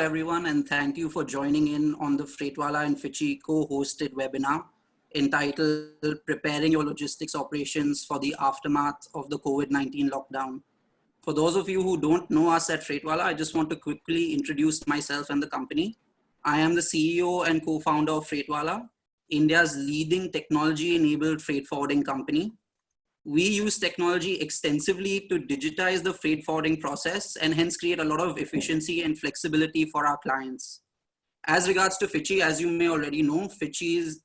everyone, and thank you for joining in on the Freightwalla and FICCI co-hosted webinar entitled Preparing Your Logistics Operations for the Aftermath of the COVID-19 Lockdown. For those of you who don't know us at Freightwalla, I just want to quickly introduce myself and the company. I am the CEO and co-founder of Freightwalla, India's leading technology-enabled freight forwarding company. We use technology extensively to digitize the freight forwarding process and hence create a lot of efficiency and flexibility for our clients. As regards to FICCI, as you may already know, FICCI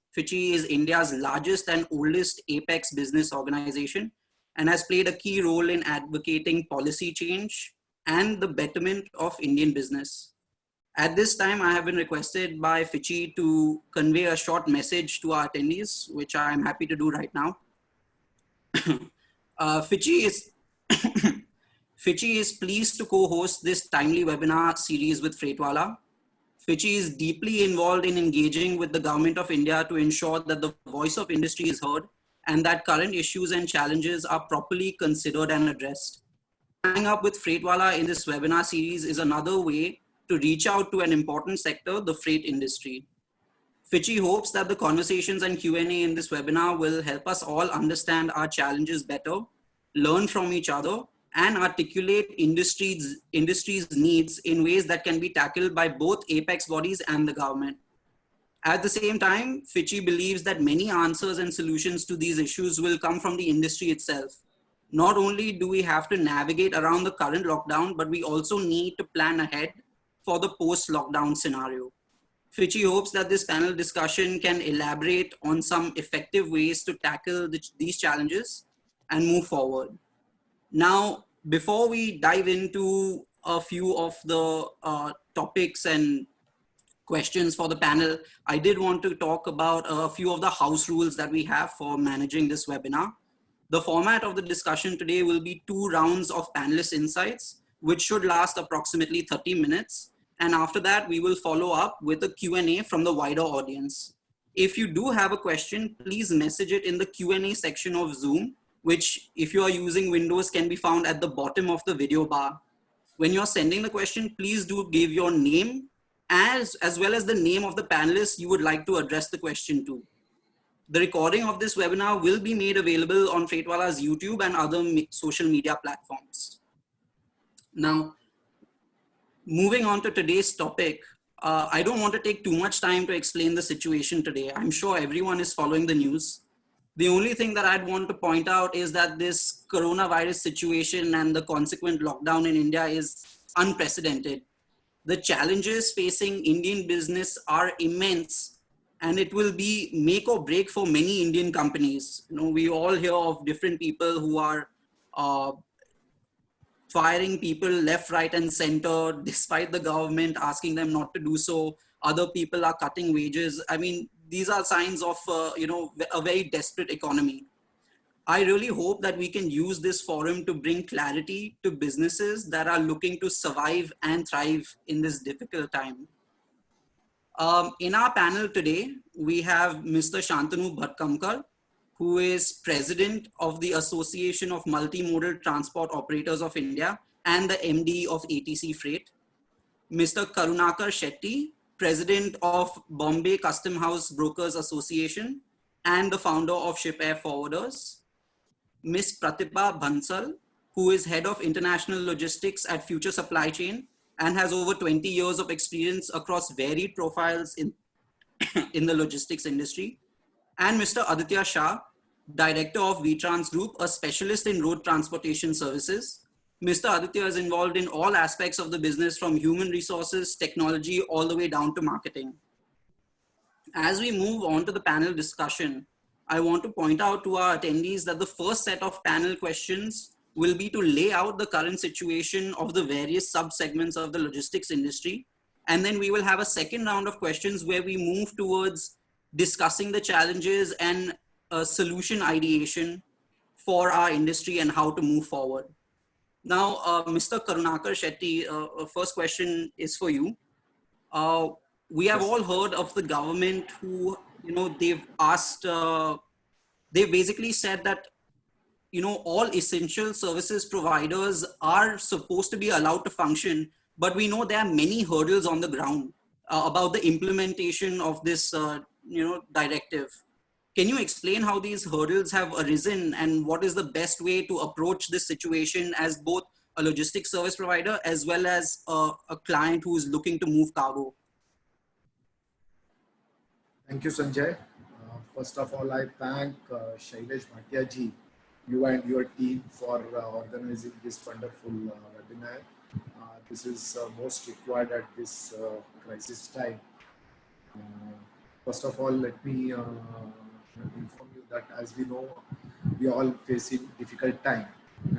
is India's largest and oldest apex business organization and has played a key role in advocating policy change and the betterment of Indian business. At this time, I have been requested by FICCI to convey a short message to our attendees, which I am happy to do right now. FICCI is pleased to co-host this timely webinar series with Freightwalla. FICCI is deeply involved in engaging with the Government of India to ensure that the voice of industry is heard and that current issues and challenges are properly considered and addressed. Tying up with Freightwalla in this webinar series is another way to reach out to an important sector, the freight industry. FICCI hopes that the conversations and Q&A in this webinar will help us all understand our challenges better, learn from each other, and articulate industry's needs in ways that can be tackled by both apex bodies and the government. At the same time, FICCI believes that many answers and solutions to these issues will come from the industry itself. Not only do we have to navigate around the current lockdown, but we also need to plan ahead for the post-lockdown scenario. FICCI hopes that this panel discussion can elaborate on some effective ways to tackle these challenges and move forward. Now, before we dive into a few of the topics and questions for the panel, I did want to talk about a few of the house rules that we have for managing this webinar. The format of the discussion today will be 2 rounds of panelist insights, which should last approximately 30 minutes. And after that, we will follow up with a Q&A from the wider audience. If you do have a question, please message it in the Q&A section of Zoom, which if you are using Windows can be found at the bottom of the video bar. When you're sending the question, please do give your name as well as the name of the panelist you would like to address the question to. The recording of this webinar will be made available on Freightwalla's YouTube and other social media platforms. Now, moving on to today's topic, I don't want to take too much time to explain the situation today. I'm sure everyone is following the news. The only thing that I'd want to point out is that this coronavirus situation and the consequent lockdown in India is unprecedented. The challenges facing Indian business are immense, and it will be make or break for many Indian companies. You know, we all hear of different people who are firing people left, right, and center, despite the government asking them not to do so. Other people are cutting wages. I mean, these are signs of, a very desperate economy. I really hope that we can use this forum to bring clarity to businesses that are looking to survive and thrive in this difficult time. In our panel today, we have Mr. Shantanu Bhadkamkar, who is President of the Association of Multimodal Transport Operators of India and the MD of ATC Freight. Mr. Karunakar Shetty, President of Bombay Custom House Brokers Association and the founder of Ship Air Forwarders. Ms. Pratibha Bansal, who is Head of International Logistics at Future Supply Chain and has over 20 years of experience across varied profiles in the logistics industry. And Mr. Aditya Shah, Director of VTrans Group, a specialist in road transportation services. Mr. Aditya is involved in all aspects of the business from human resources, technology, all the way down to marketing. As we move on to the panel discussion, I want to point out to our attendees that the first set of panel questions will be to lay out the current situation of the various sub-segments of the logistics industry. And then we will have a second round of questions where we move towards discussing the challenges and solution ideation for our industry and how to move forward. Now, Mr. Karunakar Shetty, first question is for you. We have all heard of the government who, they've asked, they basically said that, all essential services providers are supposed to be allowed to function, but we know there are many hurdles on the ground about the implementation of this, directive. Can you explain how these hurdles have arisen and what is the best way to approach this situation as both a logistics service provider as well as a client who is looking to move cargo? Thank you, Sanjay. First of all, I thank Shailesh Bhatia ji, you and your team for organizing this wonderful webinar. This is most required at this crisis time. First of all, let me inform you that as we know, we are all facing difficult time.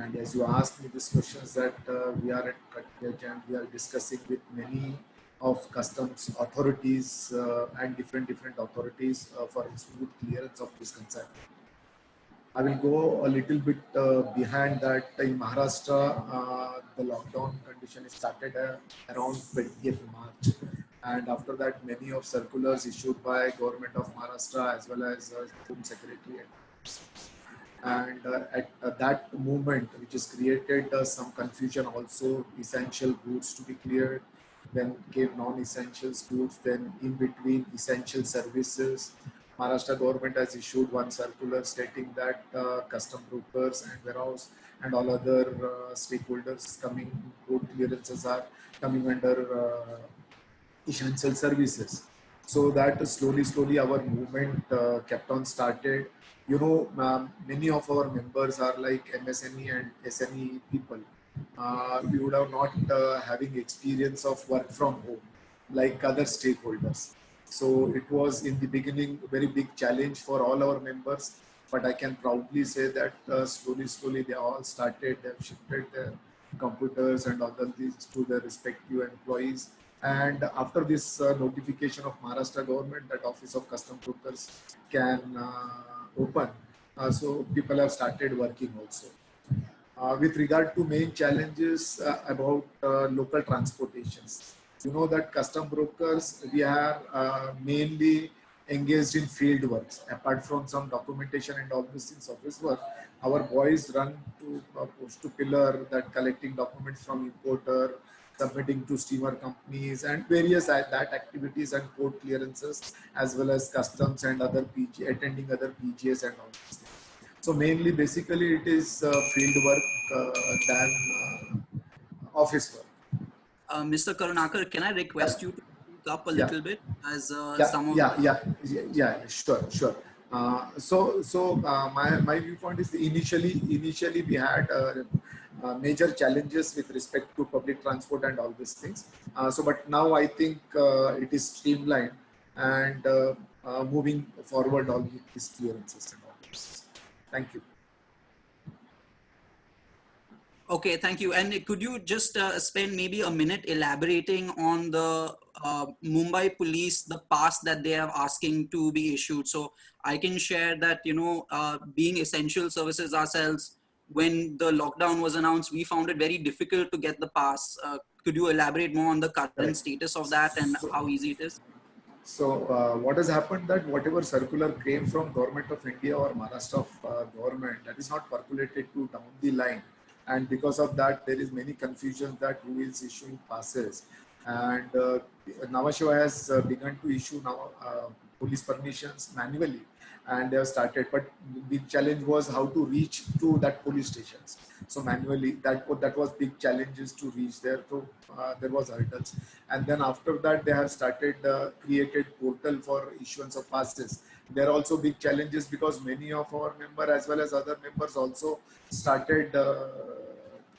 And as you asked me these questions that we are at cutting edge and we are discussing with many of customs authorities and different authorities for smooth clearance of this concern. I will go a little bit behind that. In Maharashtra, the lockdown condition started around 20th March. And after that, many of circulars issued by government of Maharashtra as well as Home Secretariat. And at that moment, which has created some confusion also, essential goods to be cleared, then came non-essential goods, then in between essential services. Maharashtra government has issued one circular stating that custom brokers and warehouse and all other stakeholders coming port clearances are coming under essential services. So that slowly our movement kept on started. You know, many of our members are like MSME and SME people. We would have not having experience of work from home like other stakeholders. So it was in the beginning very big challenge for all our members, but I can proudly say that slowly they all started, they've shifted their computers and other things to their respective employees. And after this notification of Maharashtra government that Office of Custom Brokers can open, so people have started working also. With regard to main challenges about local transportations, you know that custom brokers, we are mainly engaged in field works. Apart from some documentation and all these things, office work, our boys run to post to pillar, that collecting documents from importer, submitting to steamer companies and various that activities and port clearances, as well as customs and other PG, attending other PGS and all these things. So mainly, basically, it is field work than office work. Mr. Karunakar, can I request you to speak up a little bit as some of Sure. My viewpoint is initially we had major challenges with respect to public transport and all these things. But now I think it is streamlined and moving forward all with these clearances and all this. Thank you. Okay, thank you. And could you just spend maybe a minute elaborating on the Mumbai police, the pass that they are asking to be issued? So I can share that, being essential services ourselves, when the lockdown was announced, we found it very difficult to get the pass. Could you elaborate more on the current status of that and how easy it is? So what has happened that whatever circular came from Government of India or Maharashtra government, that is not percolated to down the line. And because of that, there is many confusions that who is issuing passes. And Nhava Sheva has begun to issue now police permissions manually, and they have started. But the challenge was how to reach to that police stations. So manually, that was big challenges to reach there. So there was hurdles. And then after that, they have started created portal for issuance of passes. There are also big challenges because many of our members as well as other members also started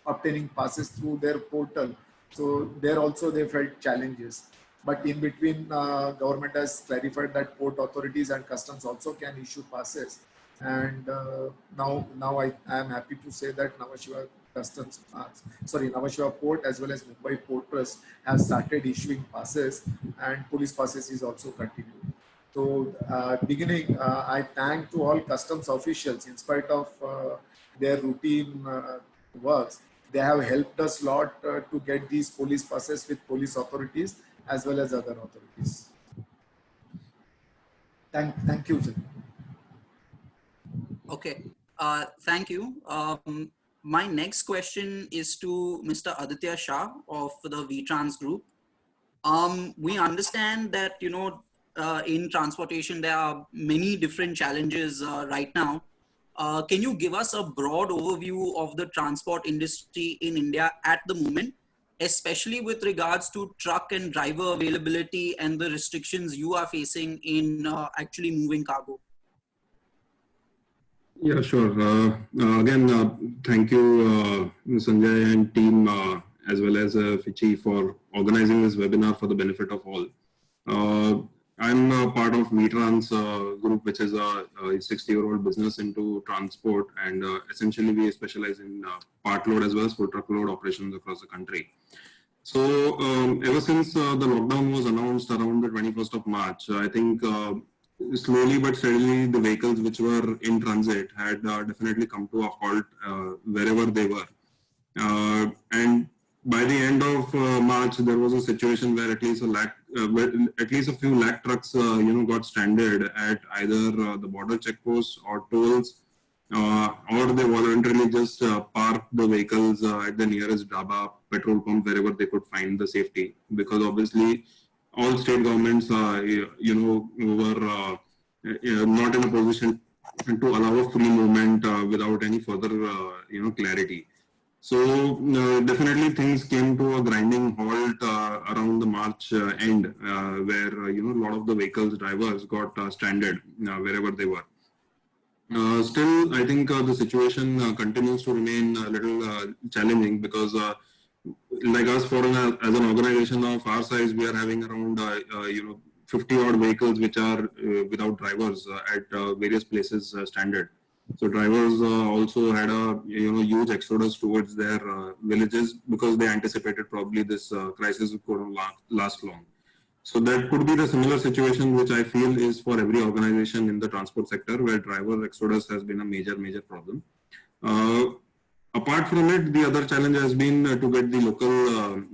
obtaining passes through their portal. So there also they felt challenges. But in between, government has clarified that port authorities and customs also can issue passes. And now I am happy to say that Nhava Sheva Nhava Sheva Port as well as Mumbai Port Trust have started issuing passes, and police passes is also continuing. So I thank to all customs officials in spite of their routine works. They have helped us a lot to get these police passes with police authorities as well as other authorities. Thank you, sir. Okay, thank you. My next question is to Mr. Aditya Shah of the VTrans Group. We understand that, in transportation, there are many different challenges right now. Can you give us a broad overview of the transport industry in India at the moment, especially with regards to truck and driver availability and the restrictions you are facing in actually moving cargo? Yeah, sure. Again, thank you, Sanjay and team, as well as FICCI for organizing this webinar for the benefit of all. I'm part of VTrans group, which is a 60-year-old business into transport, and essentially we specialize in part load as well as full truckload operations across the country. So ever since the lockdown was announced around the 21st of March, I think slowly but steadily the vehicles which were in transit had definitely come to a halt wherever they were. And by the end of March, there was a situation where at least a few lakh trucks, got stranded at either the border checkposts or tolls, or they voluntarily just parked the vehicles at the nearest dhaba, petrol pump, wherever they could find the safety. Because obviously, all state governments, were not in a position to allow a free movement without any further, clarity. So definitely things came to a grinding halt around the March end, where a lot of the vehicles drivers got stranded wherever they were. Still, I think the situation continues to remain a little challenging because, like us, as an organization of our size, we are having around 50 odd vehicles which are without drivers at various places stranded. So drivers also had a huge exodus towards their villages because they anticipated probably this crisis would last long. So that could be the similar situation which I feel is for every organization in the transport sector, where driver exodus has been a major problem. Apart from it, the other challenge has been to get the local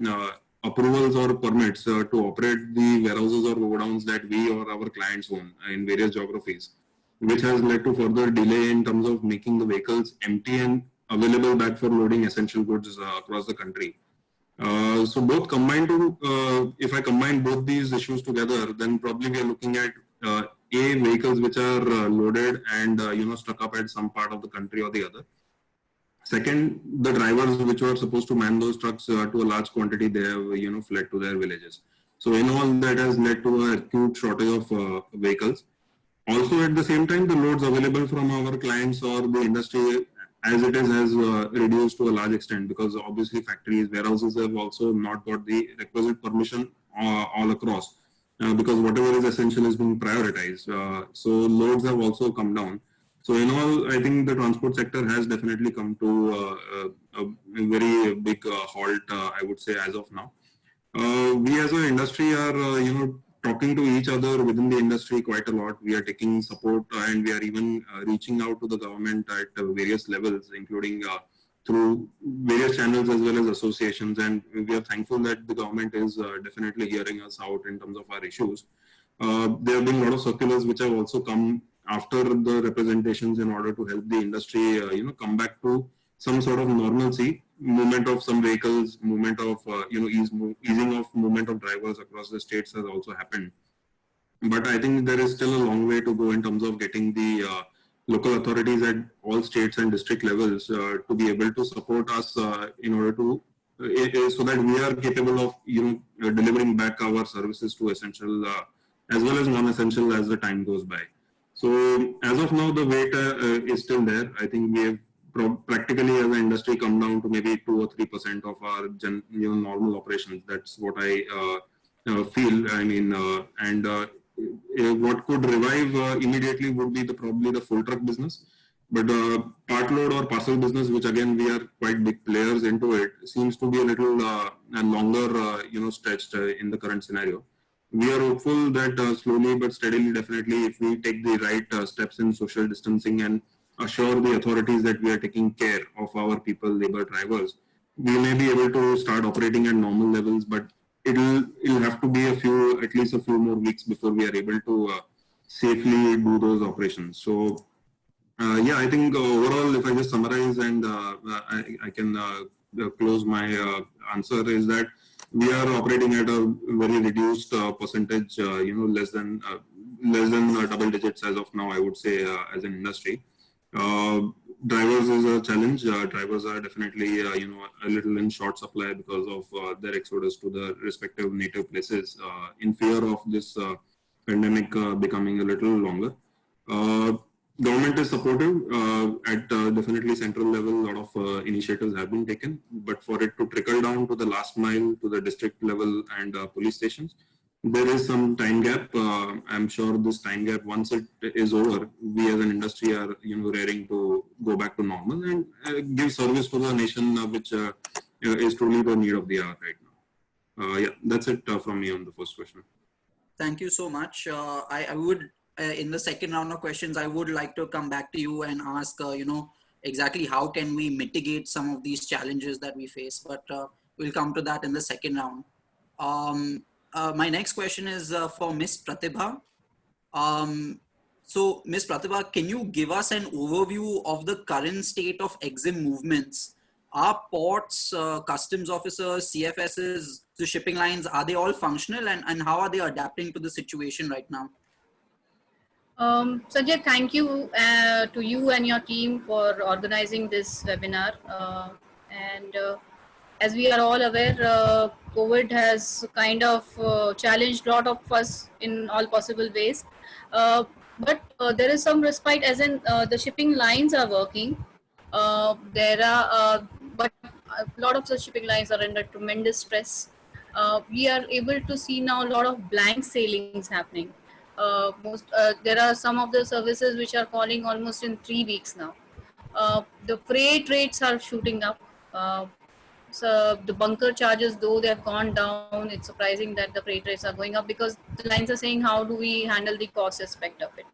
approvals or permits to operate the warehouses or godowns that we or our clients own in various geographies, which has led to further delay in terms of making the vehicles empty and available back for loading essential goods across the country. So both combined if I combine both these issues together, then probably we are looking at vehicles which are loaded and stuck up at some part of the country or the other. Second, the drivers which were supposed to man those trucks to a large quantity, they have fled to their villages. So in all, that has led to an acute shortage of vehicles. Also, at the same time, the loads available from our clients or the industry as it is has reduced to a large extent, because obviously factories, warehouses have also not got the requisite permission all across, because whatever is essential is being prioritized. So loads have also come down. So in all, I think the transport sector has definitely come to a very big halt, I would say, as of now. We as an industry are, talking to each other within the industry quite a lot. We are taking support and we are even reaching out to the government at various levels, including through various channels as well as associations. And we are thankful that the government is definitely hearing us out in terms of our issues. There have been a lot of circulars which have also come after the representations in order to help the industry, come back to some sort of normalcy. Movement of some vehicles, movement of easing of movement of drivers across the states has also happened. But I think there is still a long way to go in terms of getting the local authorities at all states and district levels to be able to support us in order to so that we are capable of delivering back our services to essential as well as non-essential as the time goes by. So as of now, the wait is still there. I think we have practically as an industry come down to maybe 2 or 3% of our normal operations. That's what I feel. I mean, and what could revive immediately would be probably the full truck business. But part load or parcel business, which again we are quite big players into it, seems to be a little longer stretched in the current scenario. We are hopeful that slowly but steadily, definitely, if we take the right steps in social distancing and assure the authorities that we are taking care of our people, labor, drivers, we may be able to start operating at normal levels, but it'll have to be at least a few more weeks before we are able to safely do those operations. So Yeah, I think overall, if I just summarize and I can close my answer is that we are operating at a very reduced percentage, less than double digits as of now, I would say, as an industry. Drivers is a challenge. Drivers are definitely, a little in short supply because of their exodus to the respective native places in fear of this pandemic becoming a little longer. Government is supportive at definitely central level. A lot of initiatives have been taken, but for it to trickle down to the last mile, to the district level and police stations, there is some time gap. I'm sure this time gap, once it is over, we as an industry are raring to go back to normal and give service to the nation, which is truly the need of the hour right now. Yeah, that's it from me on the first question. Thank you so much. I would, in the second round of questions, I would like to come back to you and ask, exactly how can we mitigate some of these challenges that we face, but we'll come to that in the second round. My next question is for Miss Pratibha. So Miss Pratibha, can you give us an overview of the current state of EXIM movements? Are ports, customs officers, CFSs, the shipping lines, are they all functional, and how are they adapting to the situation right now? Sanjay, thank you to you and your team for organizing this webinar. As we are all aware, COVID has kind of challenged a lot of us in all possible ways. But there is some respite, as in the shipping lines are working. But a lot of the shipping lines are under tremendous stress. We are able to see now a lot of blank sailings happening. There are some of the services which are calling almost in 3 weeks now. The freight rates are shooting up. So the bunker charges, though they have gone down, it's surprising that the freight rates are going up because the lines are saying, how do we handle the cost aspect of it?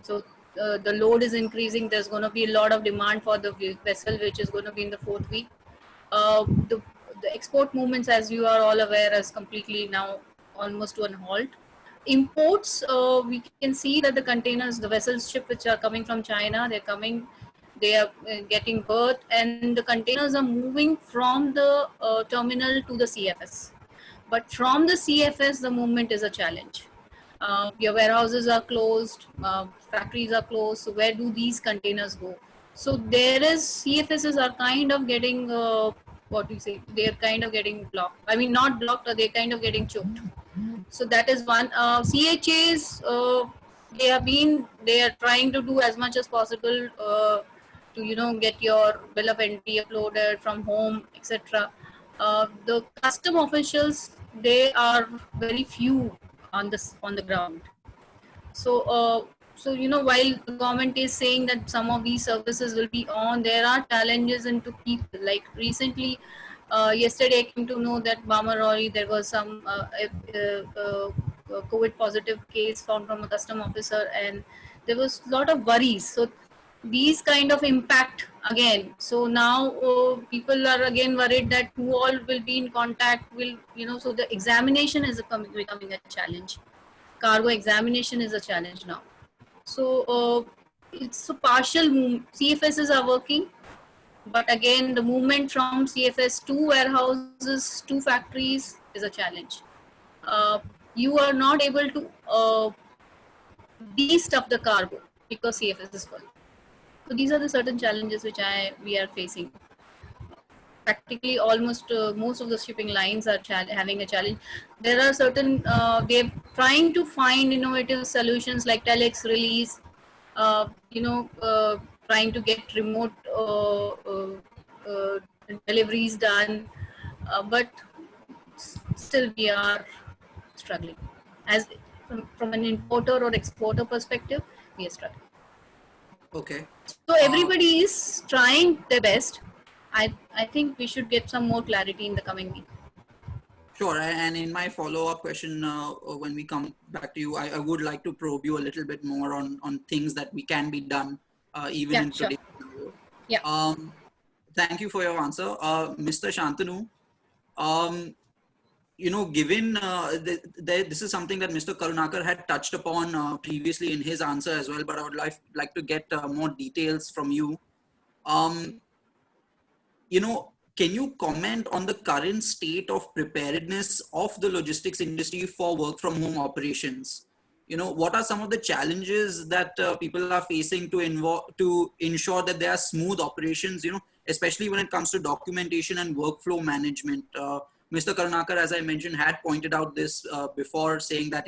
So the load is increasing. There's going to be a lot of demand for the vessel, which is going to be in the 4th week. The export movements, as you are all aware, is completely now almost to a halt. Imports, we can see that the containers, the vessels ship which are coming from China, they are getting berthed, and the containers are moving from the terminal to the CFS. But from the CFS, the movement is a challenge. Your warehouses are closed, factories are closed. So where do these containers go? So there is, CFSs are kind of getting, they're kind of getting blocked. I mean, not blocked, they're kind of getting choked. So that is one. CHAs, they are trying to do as much as possible to get your bill of entry uploaded from home, etc. The custom officials, they are very few on the ground. So while the government is saying that some of these services will be on, there are challenges into people. Like recently, yesterday I came to know that Bamarori, there was some COVID positive case found from a custom officer, and there was a lot of worries. So these kind of impact again. So now people are again worried that who all will be in contact, so the examination is becoming a challenge. Cargo examination is a challenge now. So it's a partial CFSs are working, but again the movement from CFS to warehouses to factories is a challenge. You are not able to de-stuff the cargo because CFS is full. So these are the certain challenges which we are facing. Practically almost most of the shipping lines are having a challenge. There are certain, they're trying to find innovative solutions like telex release, trying to get remote deliveries done, but still we are struggling. As from an importer or exporter perspective, we are struggling. Okay. So everybody is trying their best. I think we should get some more clarity in the coming week. Sure. And in my follow-up question, when we come back to you, I would like to probe you a little bit more on things that we can be done even in today's scenario. Yeah. Thank you for your answer. Mr. Shantanu, given this is something that Mr. Karunakar had touched upon previously in his answer as well, but I would like to get more details from you. Can you comment on the current state of preparedness of the logistics industry for work from home operations? What are some of the challenges that people are facing to ensure that there are smooth operations, especially when it comes to documentation and workflow management? Mr. Karunakar, as I mentioned, had pointed out this before, saying that,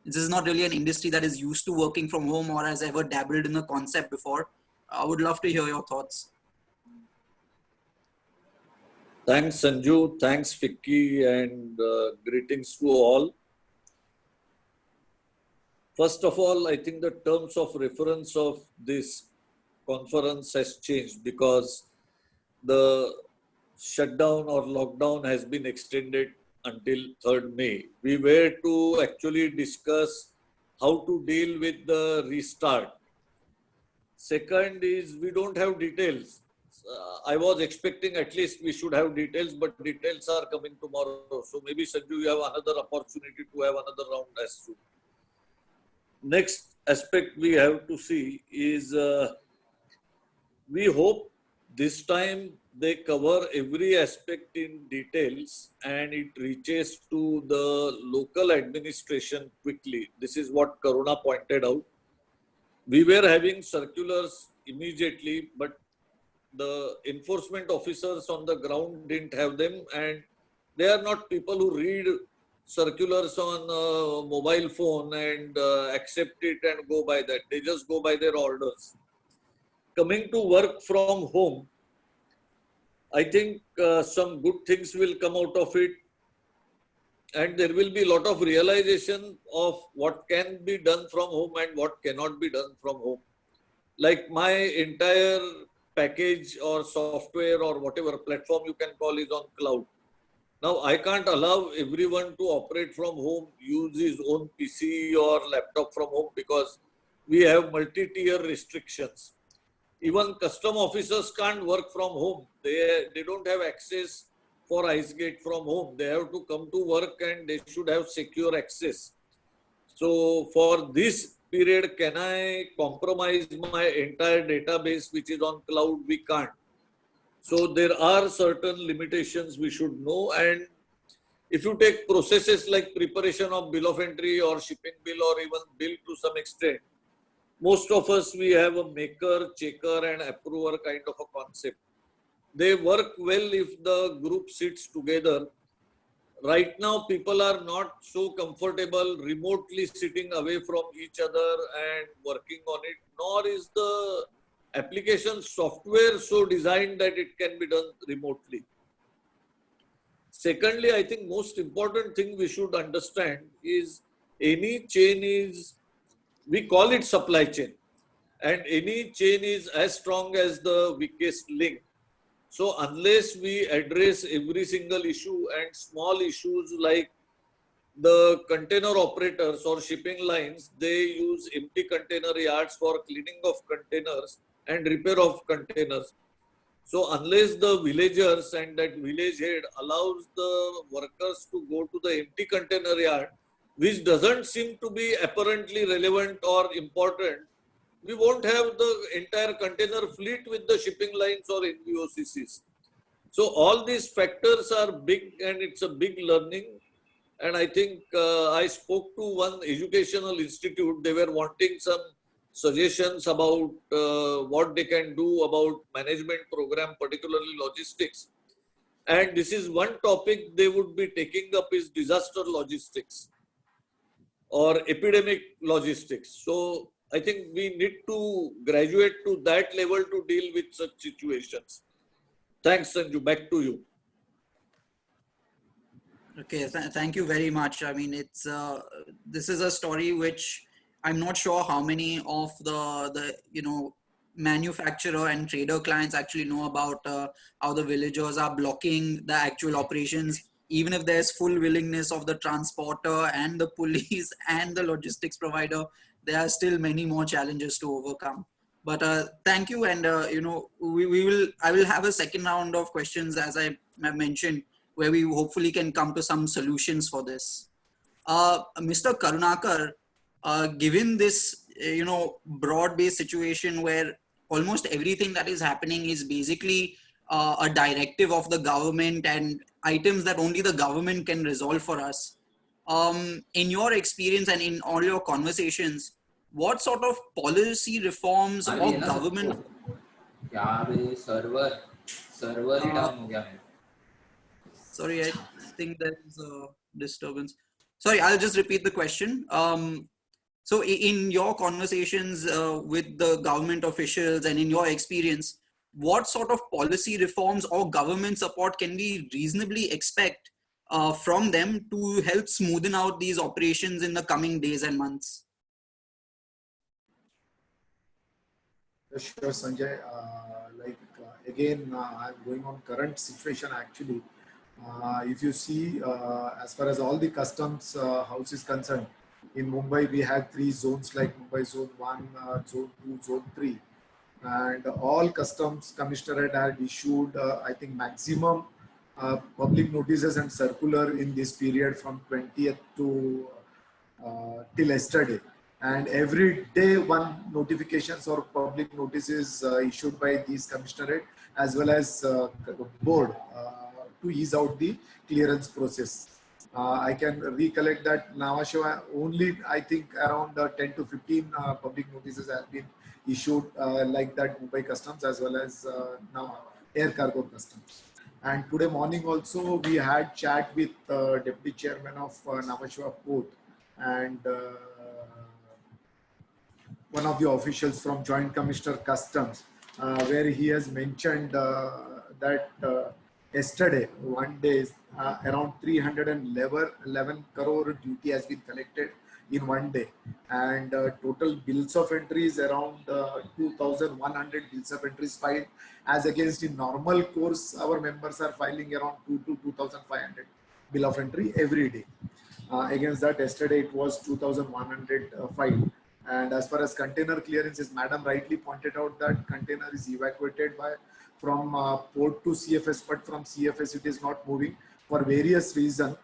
this is not really an industry that is used to working from home or has ever dabbled in the concept before. I would love to hear your thoughts. Thanks, Sanju. Thanks, FICCI, and greetings to all. First of all, I think the terms of reference of this conference has changed because the shutdown or lockdown has been extended until 3rd May. We were to actually discuss how to deal with the restart. Second is we don't have details. I was expecting at least we should have details, but details are coming tomorrow. So maybe Sanju, you have another opportunity to have another round as soon. Next aspect we have to see is we hope this time they cover every aspect in details and it reaches to the local administration quickly. This is what Karuna pointed out. We were having circulars immediately, but the enforcement officers on the ground didn't have them, and they are not people who read circulars on a mobile phone and accept it and go by that. They just go by their orders. Coming to work from home, I think some good things will come out of it, and there will be a lot of realization of what can be done from home and what cannot be done from home. Like my entire package or software or whatever platform you can call is on cloud. Now, I can't allow everyone to operate from home, use his own PC or laptop from home because we have multi-tier restrictions. Even custom officers can't work from home. They don't have access for IceGate from home. They have to come to work and they should have secure access. So for this period, can I compromise my entire database which is on cloud? We can't. So there are certain limitations we should know. And if you take processes like preparation of bill of entry or shipping bill or even bill to some extent, most of us, we have a maker, checker and approver kind of a concept. They work well if the group sits together. Right now, people are not so comfortable remotely sitting away from each other and working on it, nor is the application software so designed that it can be done remotely. Secondly, I think most important thing we should understand is any chain is, we call it supply chain, and any chain is as strong as the weakest link. So unless we address every single issue and small issues like the container operators or shipping lines, they use empty container yards for cleaning of containers and repair of containers. So unless the villagers and that village head allows the workers to go to the empty container yard, which doesn't seem to be apparently relevant or important, we won't have the entire container fleet with the shipping lines or NVOCCs. So all these factors are big and it's a big learning. And I think I spoke to one educational institute. They were wanting some suggestions about what they can do about management program, particularly logistics. And this is one topic they would be taking up is disaster logistics or epidemic logistics. So I think we need to graduate to that level to deal with such situations. Thanks, Sanju. Back to you. Okay, thank you very much. I mean, it's this is a story which I'm not sure how many of the manufacturer and trader clients actually know about how the villagers are blocking the actual operations. Even if there's full willingness of the transporter and the police and the logistics provider, there are still many more challenges to overcome. But thank you, and I will have a second round of questions, as I have mentioned, where we hopefully can come to some solutions for this. Mr. Karunakar, given this, broad-based situation where almost everything that is happening is basically a directive of the government and items that only the government can resolve for us. In your experience and in all your conversations, what sort of policy reforms or government? Sorry, I think there is a disturbance. Sorry, I'll just repeat the question. So in your conversations with the government officials and in your experience, what sort of policy reforms or government support can we reasonably expect from them to help smoothen out these operations in the coming days and months? Sure, Sanjay. Again, I'm going on current situation actually. If you see, as far as all the customs house is concerned, in Mumbai we have 3 zones like Mumbai Zone 1, Zone 2, Zone 3. And all customs commissionerate had issued, I think, maximum public notices and circular in this period from 20th to till yesterday. And every day one notifications or public notices issued by these commissionerate as well as board to ease out the clearance process. I can recollect that Navasheva only, I think, around 10 to 15 public notices have been issued like that Mumbai Customs as well as now Air Cargo Customs. And today morning also we had chat with Deputy Chairman of Navasheva Port and one of the officials from Joint Commissioner Customs, where he has mentioned that yesterday, one day, around 311 crore duty has been collected in one day, and total bills of entries around 2,100 bills of entries filed, as against in normal course our members are filing around 2 to 2,500 bill of entry every day. Against that, yesterday it was 2,100 filed. And as far as container clearances, Madam rightly pointed out that container is evacuated from port to CFS, but from CFS it is not moving for various reasons.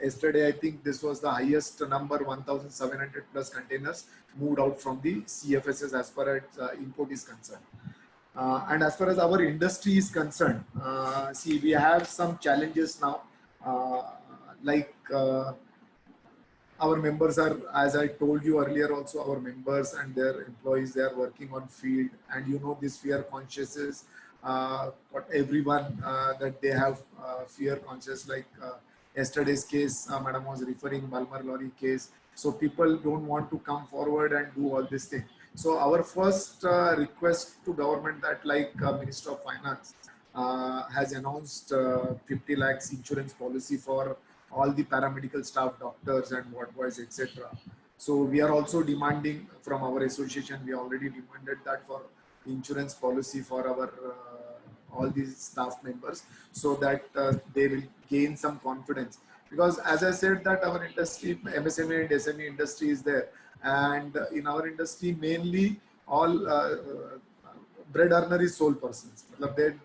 Yesterday, I think this was the highest number, 1,700 plus containers moved out from the CFSs as far as import is concerned. And as far as our industry is concerned, see, we have some challenges now, our members are, as I told you earlier also, our members and their employees, they are working on field, and you know this fear consciousness got everyone that they have fear conscious, like yesterday's case, Madam was referring Balmer Lorry case. So people don't want to come forward and do all this thing. So our first request to government that Minister of Finance has announced 50 lakhs insurance policy for all the paramedical staff, doctors and ward boys, etc. So we are also demanding from our association, we already demanded that for insurance policy for our all these staff members, so that they will gain some confidence. Because as I said that our industry, MSME and SME industry is there, and in our industry mainly all bread earner is sole persons.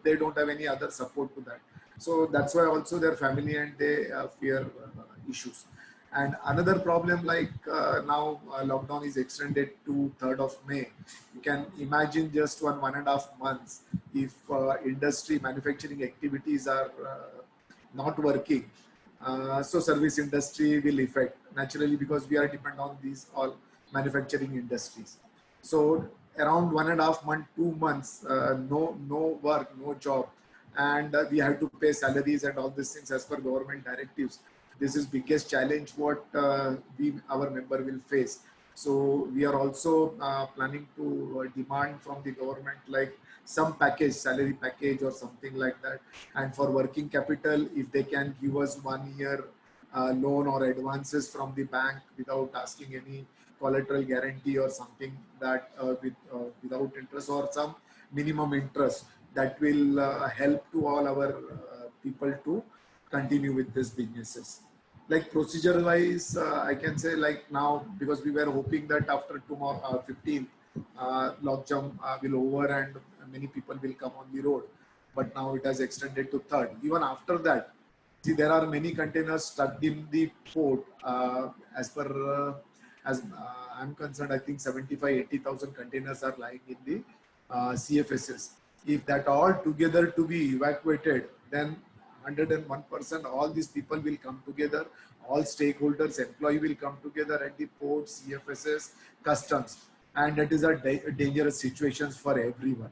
They don't have any other support to that. So that's why also their family and they fear issues. And another problem, now lockdown is extended to 3rd of May. You can imagine just 1.5 months if industry manufacturing activities are not working. So service industry will affect naturally, because we are dependent on these all manufacturing industries. So around 1.5 months, 2 months, no work, no job. And we have to pay salaries and all these things as per government directives. This is biggest challenge what our member will face. So we are also planning to demand from the government like some package, salary package or something like that. And for working capital, if they can give us 1 year loan or advances from the bank without asking any collateral guarantee or something, that without interest or some minimum interest, that will help to all our people to continue with these businesses. Like procedure wise, I can say like now, because we were hoping that after tomorrow, 15th, lockdown will over and many people will come on the road. But now it has extended to 3rd. Even after that, See, there are many containers stuck in the port. As per I'm concerned, I think 75-80,000 containers are lying in the CFSs. If that all together to be evacuated, then 101% all these people will come together. All stakeholders, employee will come together at the port, CFSs, customs, and that is a dangerous situations for everyone.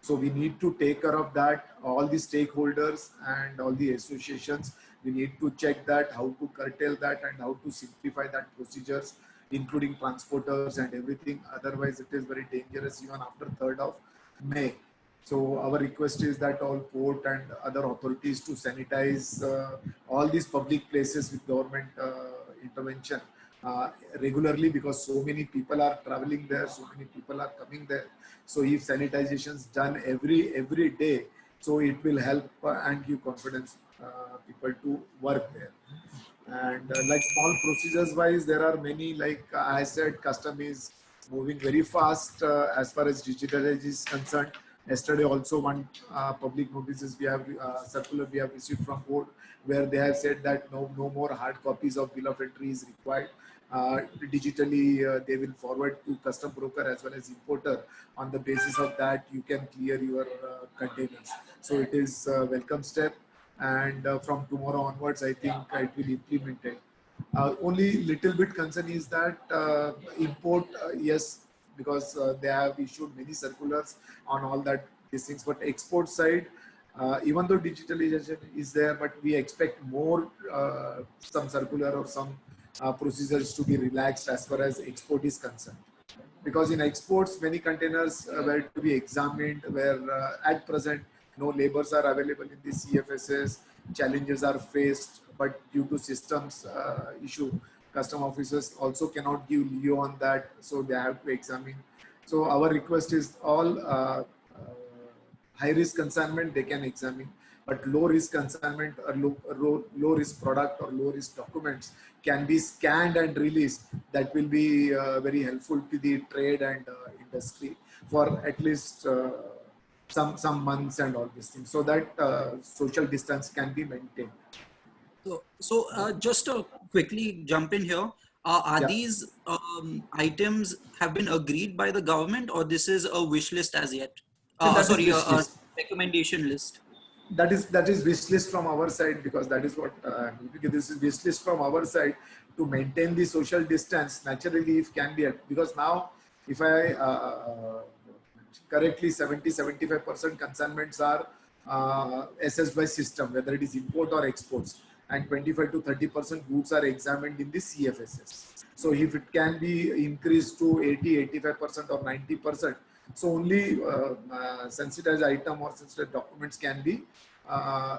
So we need to take care of that. All the stakeholders and all the associations, we need to check that, how to curtail that and how to simplify that procedures, including transporters and everything. Otherwise, it is very dangerous even after 3rd of May. So our request is that all port and other authorities to sanitize all these public places with government intervention regularly, because so many people are traveling there, so many people are coming there. So if sanitization is done every day, so it will help and give confidence people to work there. And like small procedures wise, there are many, like I said, custom is moving very fast as far as digitalization is concerned. Yesterday also one public notices we have circular we have received from board, where they have said that no more hard copies of bill of entry is required. Digitally they will forward to custom broker as well as importer. On the basis of that, you can clear your containers. So it is a welcome step, and from tomorrow onwards, I think it will implement it. Only little bit concern is that import, yes, because they have issued many circulars on all that these things. But export side, even though digitalization is there, but we expect more some circular or some procedures to be relaxed as far as export is concerned. Because in exports, many containers were to be examined, where at present no labors are available in the CFSs, challenges are faced, but due to systems issue, custom officers also cannot give leo on that, so they have to examine. So our request is all high risk consignment they can examine, but low risk consignment or low risk product or low risk documents can be scanned and released. That will be very helpful to the trade and industry for at least some months and all these things, so that social distance can be maintained. So just to quickly jump in here, are Yeah. these items have been agreed by the government, or this is a wish list as yet? So that is Sorry, wish a list. recommendation list. That is wish list from our side, because that is what this is wish list from our side to maintain the social distance. Naturally, if can be, because now if I correctly 70-75% consignments are assessed by system, whether it is import or exports, and 25-30% goods are examined in the CFSs. So if it can be increased to 80-85% or 90%, so only sensitized item or sensitive documents can be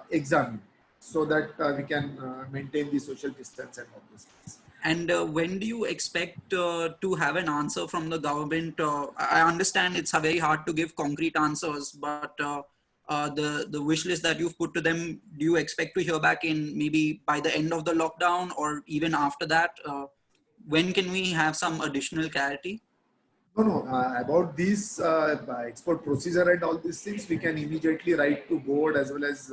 examined, so that we can maintain the social distance and all these things. And when do you expect to have an answer from the government? I understand it's very hard to give concrete answers, but the wish list that you've put to them, do you expect to hear back in maybe by the end of the lockdown or even after that? When can we have some additional clarity? No, about these export procedure and all these things, we can immediately write to board as well as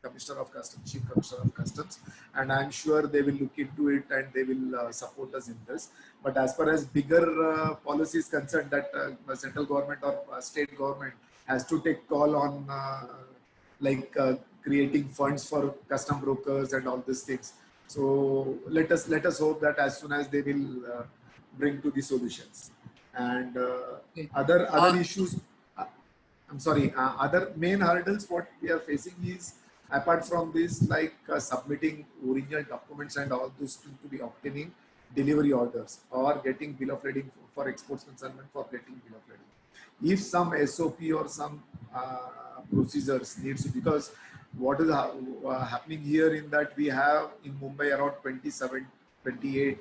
Commissioner of Customs, Chief Commissioner of Customs, and I'm sure they will look into it and they will support us in this. But as far as bigger policies concerned, that central government or state government has to take call on like creating funds for custom brokers and all these things. So let us hope that as soon as they will bring to the solutions. And Okay. other issues, I'm sorry, other main hurdles what we are facing is, apart from this, like submitting original documents and all those to be obtaining delivery orders or getting bill of lading for exports consignment for getting bill of lading. If some SOP or some procedures needs to, because what is happening here in that we have in Mumbai around 27, 28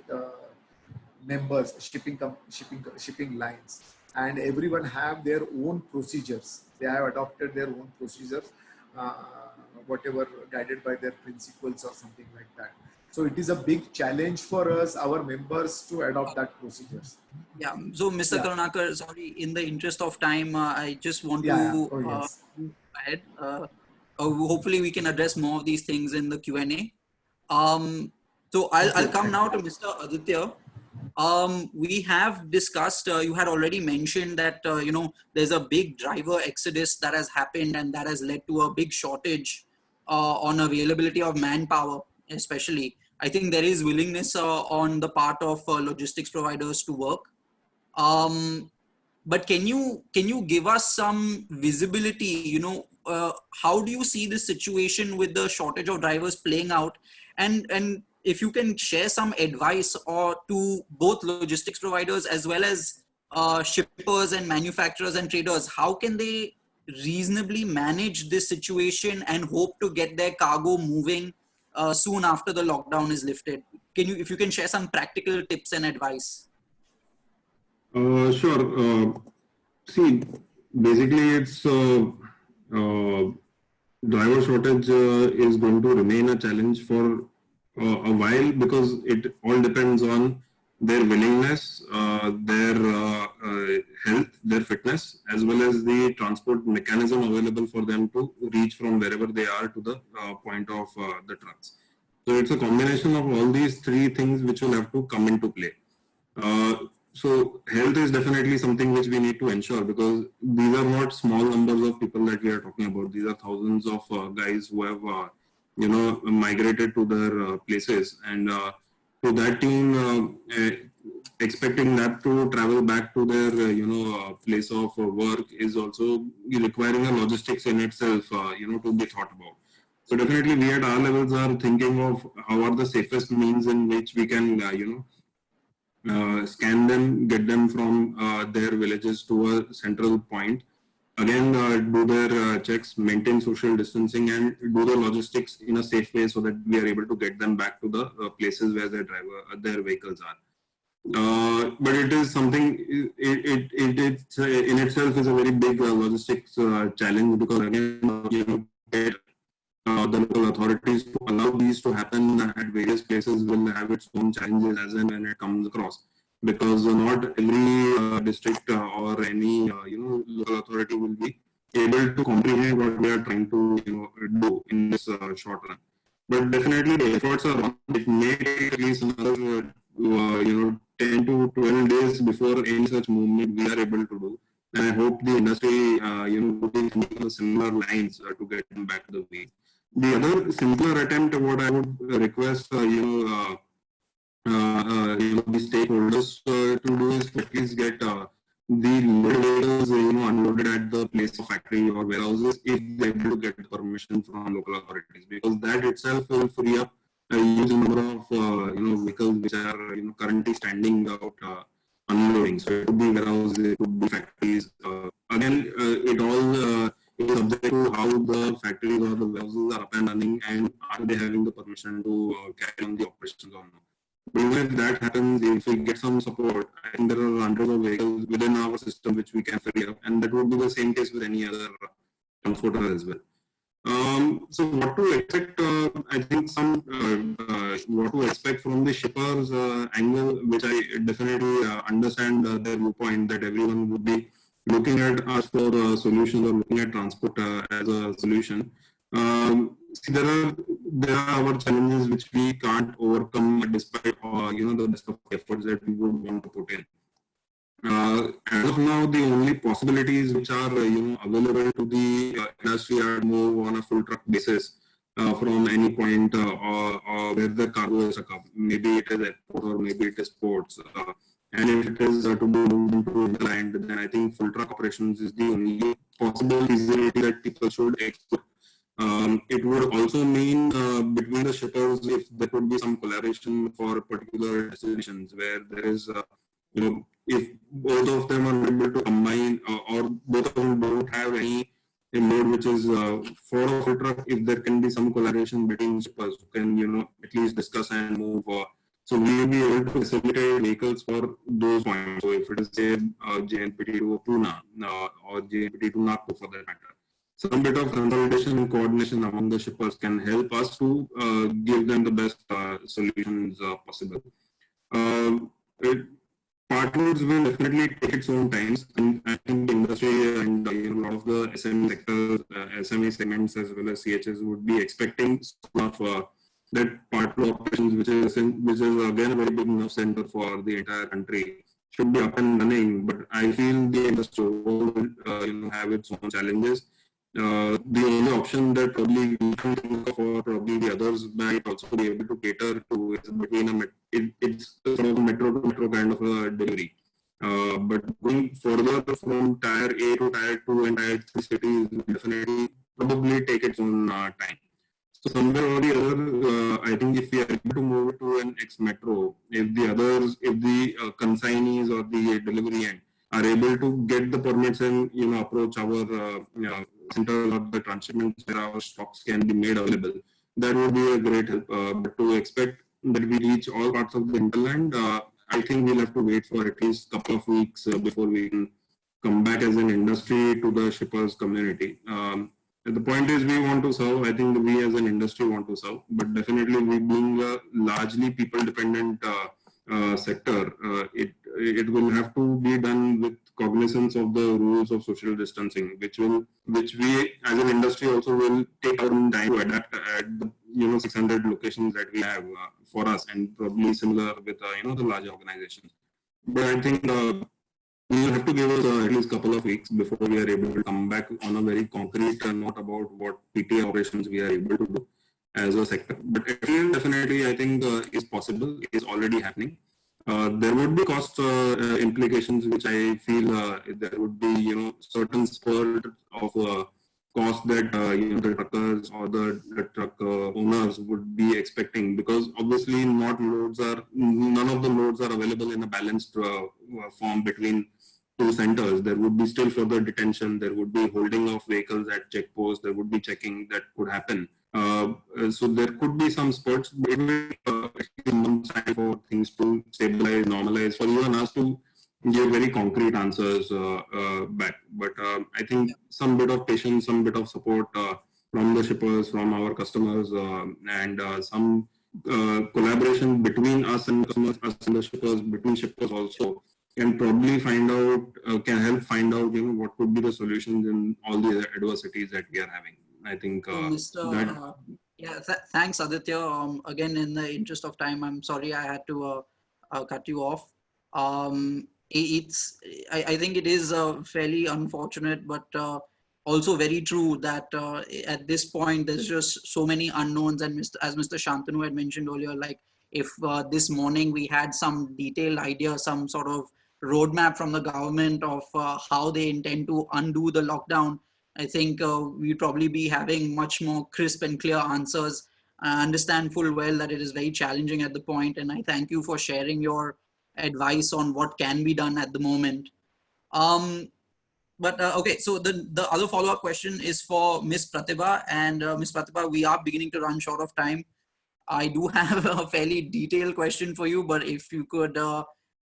members, shipping lines, and everyone have their own procedures. They have adopted their own procedures, whatever guided by their principles or something like that. So it is a big challenge for us, our members, to adopt that procedures. Yeah. So, Mr. Yeah. Karunakar, sorry, in the interest of time, I just want Yeah. to Oh yes. move ahead. hopefully we can address more of these things in the Q&A. So I'll come now to Mr. Aditya. We have discussed, you had already mentioned that, there's a big driver exodus that has happened and that has led to a big shortage on availability of manpower, especially. I think there is willingness on the part of logistics providers to work. But can you give us some visibility, how do you see this situation with the shortage of drivers playing out? And if you can share some advice to both logistics providers as well as shippers and manufacturers and traders, how can they reasonably manage this situation and hope to get their cargo moving soon after the lockdown is lifted? If you can share some practical tips and advice? Sure. See, basically, it's driver shortage is going to remain a challenge for a while, because it all depends on their willingness, their health, their fitness, as well as the transport mechanism available for them to reach from wherever they are to the point of the trucks. So it's a combination of all these three things which will have to come into play. So health is definitely something which we need to ensure, because these are not small numbers of people that we are talking about. These are thousands of guys who have, migrated to their places, and to that team, expecting that to travel back to their, place of work is also requiring a logistics in itself, to be thought about. So definitely we at our levels are thinking of how are the safest means in which we can, scan them, get them from their villages to a central point. Again, do their checks, maintain social distancing, and do the logistics in a safe way so that we are able to get them back to the places where their vehicles are. But it is something, it in itself is a very big logistics challenge, because again, the local authorities to allow these to happen at various places will have its own challenges as and when it comes across, because not every district or any local authority will be able to comprehend what we are trying to do in this short run. But definitely the efforts are on. It may take at least another 10 to 12 days before any such movement we are able to do. And I hope the industry will be thinking similar lines to get them back to the way. The other simpler attempt, what I would request, the stakeholders to do is to at least get the loaded vehicles, unloaded at the place of factory or warehouses if they're able to get permission from local authorities, because that itself will free up a huge number of vehicles which are currently standing out unloading. So it could be warehouses, it could be factories. Again, it all is subject to how the factories or the warehouses are up and running, and are they having the permission to carry on the operations or not. But even if that happens, if we get some support, I think there are hundreds of vehicles within our system which we can free up, and that would be the same case with any other transporter as well. So what to expect? I think what to expect from the shippers angle, which I definitely understand their viewpoint, that everyone would be looking at us for solutions or looking at transport as a solution. See, there are our challenges which we can't overcome despite the best of efforts that we would want to put in. As of now, the only possibilities which are available to the industry are to move on a full truck basis from any point or where the cargo is up. Maybe it is airport or maybe it is ports. And if it is to be moved into the land, then I think full truck operations is the only possible feasibility that people should explore. It would also mean between the shippers, if there could be some collaboration for particular destinations where there is, if both of them are able to combine or both of them don't have any load which is for a full truck, if there can be some collaboration between shippers who can, at least discuss and move. So we will be able to facilitate vehicles for those points. So if it is say JNPT to Pune or JNPT to Nagpur for that matter, some bit of consolidation and coordination among the shippers can help us to give them the best solutions possible. Partners will definitely take its own times, and I think the industry and a lot lot of the SME sectors, SME segments as well as CHS would be expecting sort of that part of operations, which is again a very big enough center for the entire country, should be up and running. But I feel the industry will have its own challenges. The only option that probably we can think of, or probably the others might also be able to cater to, is between it's sort of a metro to metro kind of a delivery. But going further from tier A to tier 2 and tier 3 cities will definitely probably take its own time. So somewhere or the other, I think if we are able to move it to an ex-metro, if the consignees or the delivery end are able to get the permits and approach our centers or the transshipments where our stocks can be made available, that would be a great help. But to expect that we reach all parts of the hinterland, I think we'll have to wait for at least a couple of weeks before we can come back as an industry to the shippers community. The point is, we want to serve. I think we as an industry want to serve, but definitely we being a largely people-dependent sector, it will have to be done with cognizance of the rules of social distancing, which we as an industry also will take our own time to adapt at the 600 locations that we have for us, and probably similar with the larger organizations. But I think we will have to give us at least a couple of weeks before we are able to come back on a very concrete note about what PTA operations we are able to do as a sector. But definitely, I think is possible, is already happening. There would be cost implications, which I feel there would be certain spurt of cost that the truckers or the truck owners would be expecting, because obviously none of the loads are available in a balanced form between two centers. There would be still further detention, there would be holding of vehicles at checkposts, there would be checking that could happen. So there could be some spurts, but it will take months time for things to stabilize, normalize, for even us to give very concrete answers back. But I think some bit of patience, some bit of support from the shippers, from our customers, and some collaboration between us and customers, us and the shippers, between shippers also, can probably can help find out what could be the solutions in all the adversities that we are having. I think thanks Aditya. Again, in the interest of time, I'm sorry I had to cut you off. I think it is fairly unfortunate, but also very true that at this point there's just so many unknowns, and as Mr. Shantanu had mentioned earlier, like if this morning we had some detailed idea, some sort of roadmap from the government of how they intend to undo the lockdown, I think we'd probably be having much more crisp and clear answers. I understand full well that it is very challenging at the point, and I thank you for sharing your advice on what can be done at the moment. Okay, so the other follow-up question is for Ms. Pratibha, and Ms. Pratibha, we are beginning to run short of time. I do have a fairly detailed question for you, but if you could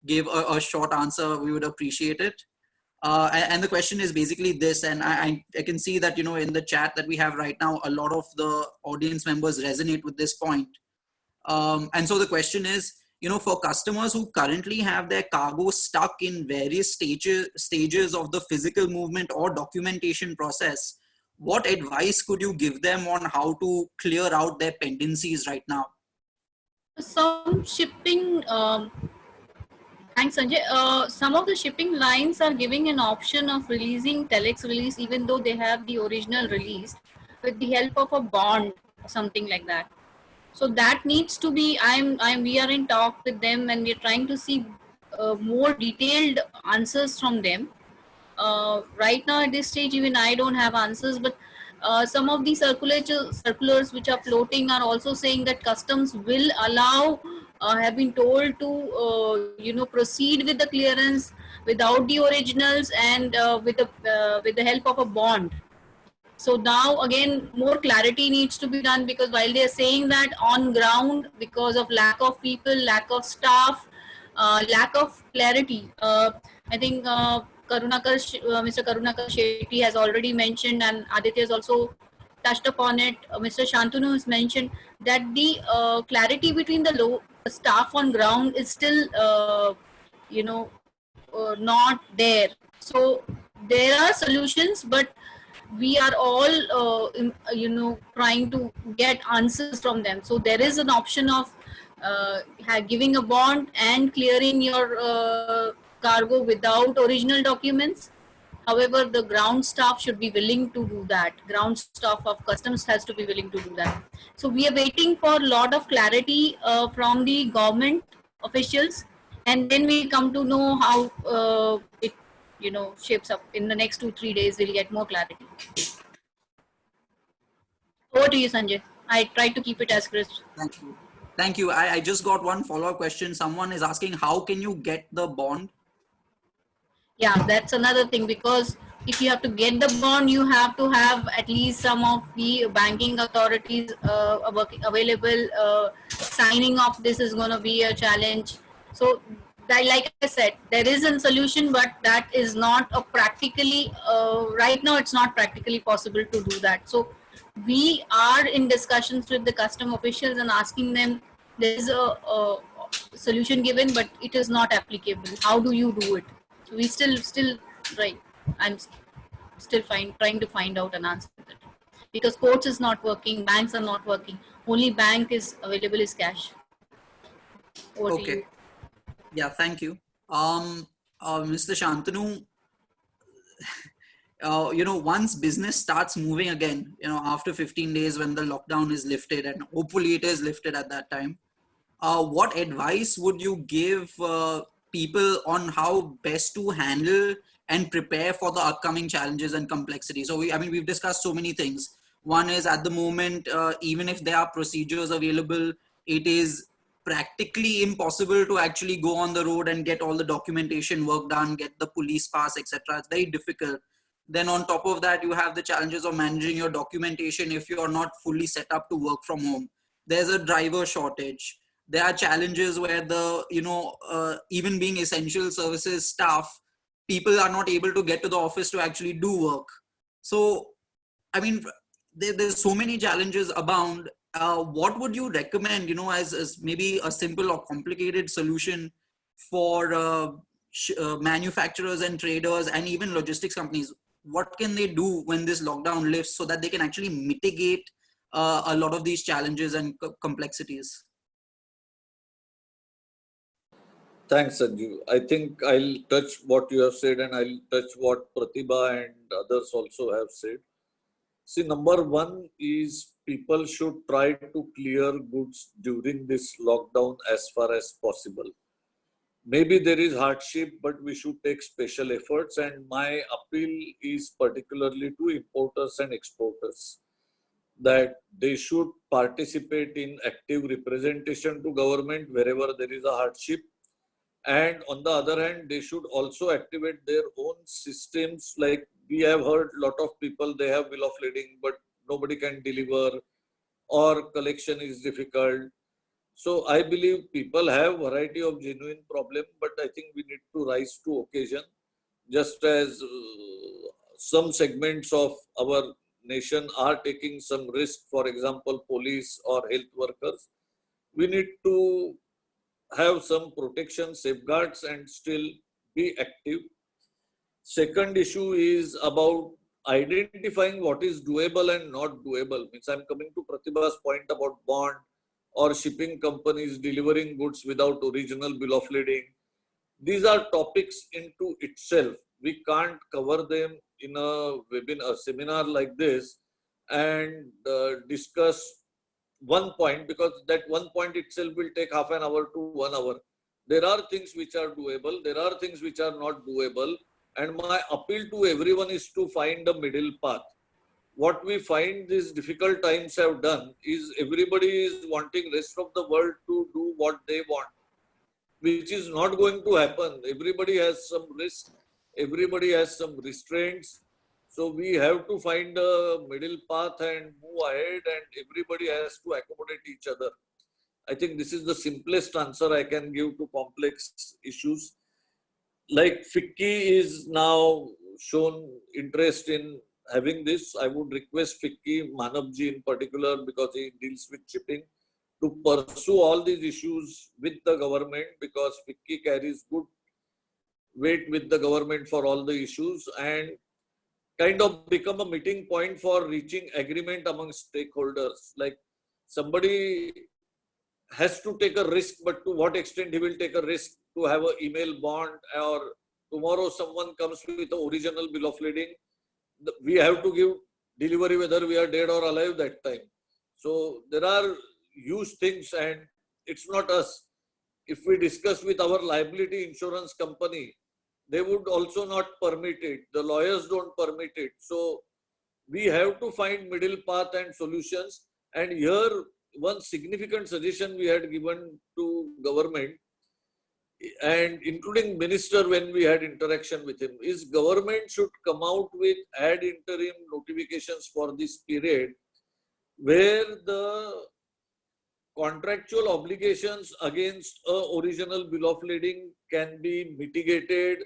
give a short answer, we would appreciate it. And the question is basically this, and I can see that, in the chat that we have right now, a lot of the audience members resonate with this point. And so the question is, for customers who currently have their cargo stuck in various stages of the physical movement or documentation process, what advice could you give them on how to clear out their pendencies right now? Some shipping, thanks Sanjay, some of the shipping lines are giving an option of releasing telex release even though they have the original release with the help of a bond or something like that. So that needs to be, we are in talk with them, and we are trying to see more detailed answers from them. Right now at this stage, even I don't have answers, but some of the circulars which are floating are also saying that customs will allow, have been told to, proceed with the clearance without the originals and with the help of a bond. So now again, more clarity needs to be done, because while they are saying that on ground, because of lack of people, lack of staff, lack of clarity, I think Mr. Karunakar Shetty has already mentioned, and Aditya has also touched upon it. Mr. Shantanu has mentioned that the clarity between the staff on ground is still, not there. So there are solutions, but we are all trying to get answers from them. So there is an option of giving a bond and clearing your cargo without original documents. However, the ground staff should be willing to do that. Ground staff of customs has to be willing to do that. So we are waiting for a lot of clarity from the government officials, and then we come to know how it shapes up. In the next 2-3 days we'll get more clarity. Over to you, Sanjay. I tried to keep it as crisp. Thank you. Thank you. I just got one follow-up question. Someone is asking, how can you get the bond? Yeah, that's another thing, because if you have to get the bond, you have to have at least some of the banking authorities available. Signing off this is going to be a challenge. So that, like I said, there is a solution, but that is not a practically right now it's not practically possible to do that. So we are in discussions with the custom officials and asking them, there is a solution given, but it is not applicable. How do you do it? So we still right. I'm still trying to find out an answer to that, because courts is not working, banks are not working. Only bank is available is cash. Over to you. Yeah, thank you. Mr. Shantanu, once business starts moving again, after 15 days when the lockdown is lifted, and hopefully it is lifted at that time, what advice would you give people on how best to handle and prepare for the upcoming challenges and complexities? So we've discussed so many things. One is, at the moment, even if there are procedures available, it is practically impossible to actually go on the road and get all the documentation work done, get the police pass, etc. It's very difficult. Then on top of that, you have the challenges of managing your documentation if you are not fully set up to work from home. There's a driver shortage. There are challenges where even being essential services staff, people are not able to get to the office to actually do work. So, there's so many challenges abound. What would you recommend, as maybe a simple or complicated solution for manufacturers and traders and even logistics companies? What can they do when this lockdown lifts so that they can actually mitigate a lot of these challenges and complexities? Thanks, Sanju. I think I'll touch what you have said, and I'll touch what Pratibha and others also have said. See, number one is people should try to clear goods during this lockdown as far as possible. Maybe there is hardship, but we should take special efforts. And my appeal is particularly to importers and exporters, that they should participate in active representation to government wherever there is a hardship. And on the other hand, they should also activate their own systems. Like we have heard a lot of people, they have bill of lading, but nobody can deliver, or collection is difficult. So I believe people have variety of genuine problem, but I think we need to rise to occasion. Just as some segments of our nation are taking some risk, for example, police or health workers, we need to have some protection, safeguards, and still be active. Second issue is about identifying what is doable and not doable. Means I'm coming to Pratibha's point about bond or shipping companies delivering goods without original bill of lading. These are topics into itself. We can't cover them in a webinar, a seminar like this, and discuss one point, because that one point itself will take half an hour to 1 hour. There are things which are doable, there are things which are not doable, and my appeal to everyone is to find a middle path. What we find these difficult times have done is everybody is wanting rest of the world to do what they want, which is not going to happen. Everybody has some risk, everybody has some restraints. So we have to find a middle path and move ahead, and everybody has to accommodate each other. I think this is the simplest answer I can give to complex issues. Like FICCI is now shown interest in having this. I would request FICCI, Manavji in particular, because he deals with shipping, to pursue all these issues with the government, because FICCI carries good wait with the government for all the issues and kind of become a meeting point for reaching agreement among stakeholders. Like somebody has to take a risk, but to what extent he will take a risk to have an email bond, or tomorrow someone comes with the original bill of lading, we have to give delivery whether we are dead or alive that time. So there are huge things, and it's not us. If we discuss with our liability insurance company, they would also not permit it. The lawyers don't permit it. So we have to find middle path and solutions. And here, one significant suggestion we had given to government, and including minister when we had interaction with him, is government should come out with ad interim notifications for this period where the contractual obligations against a original bill of lading can be mitigated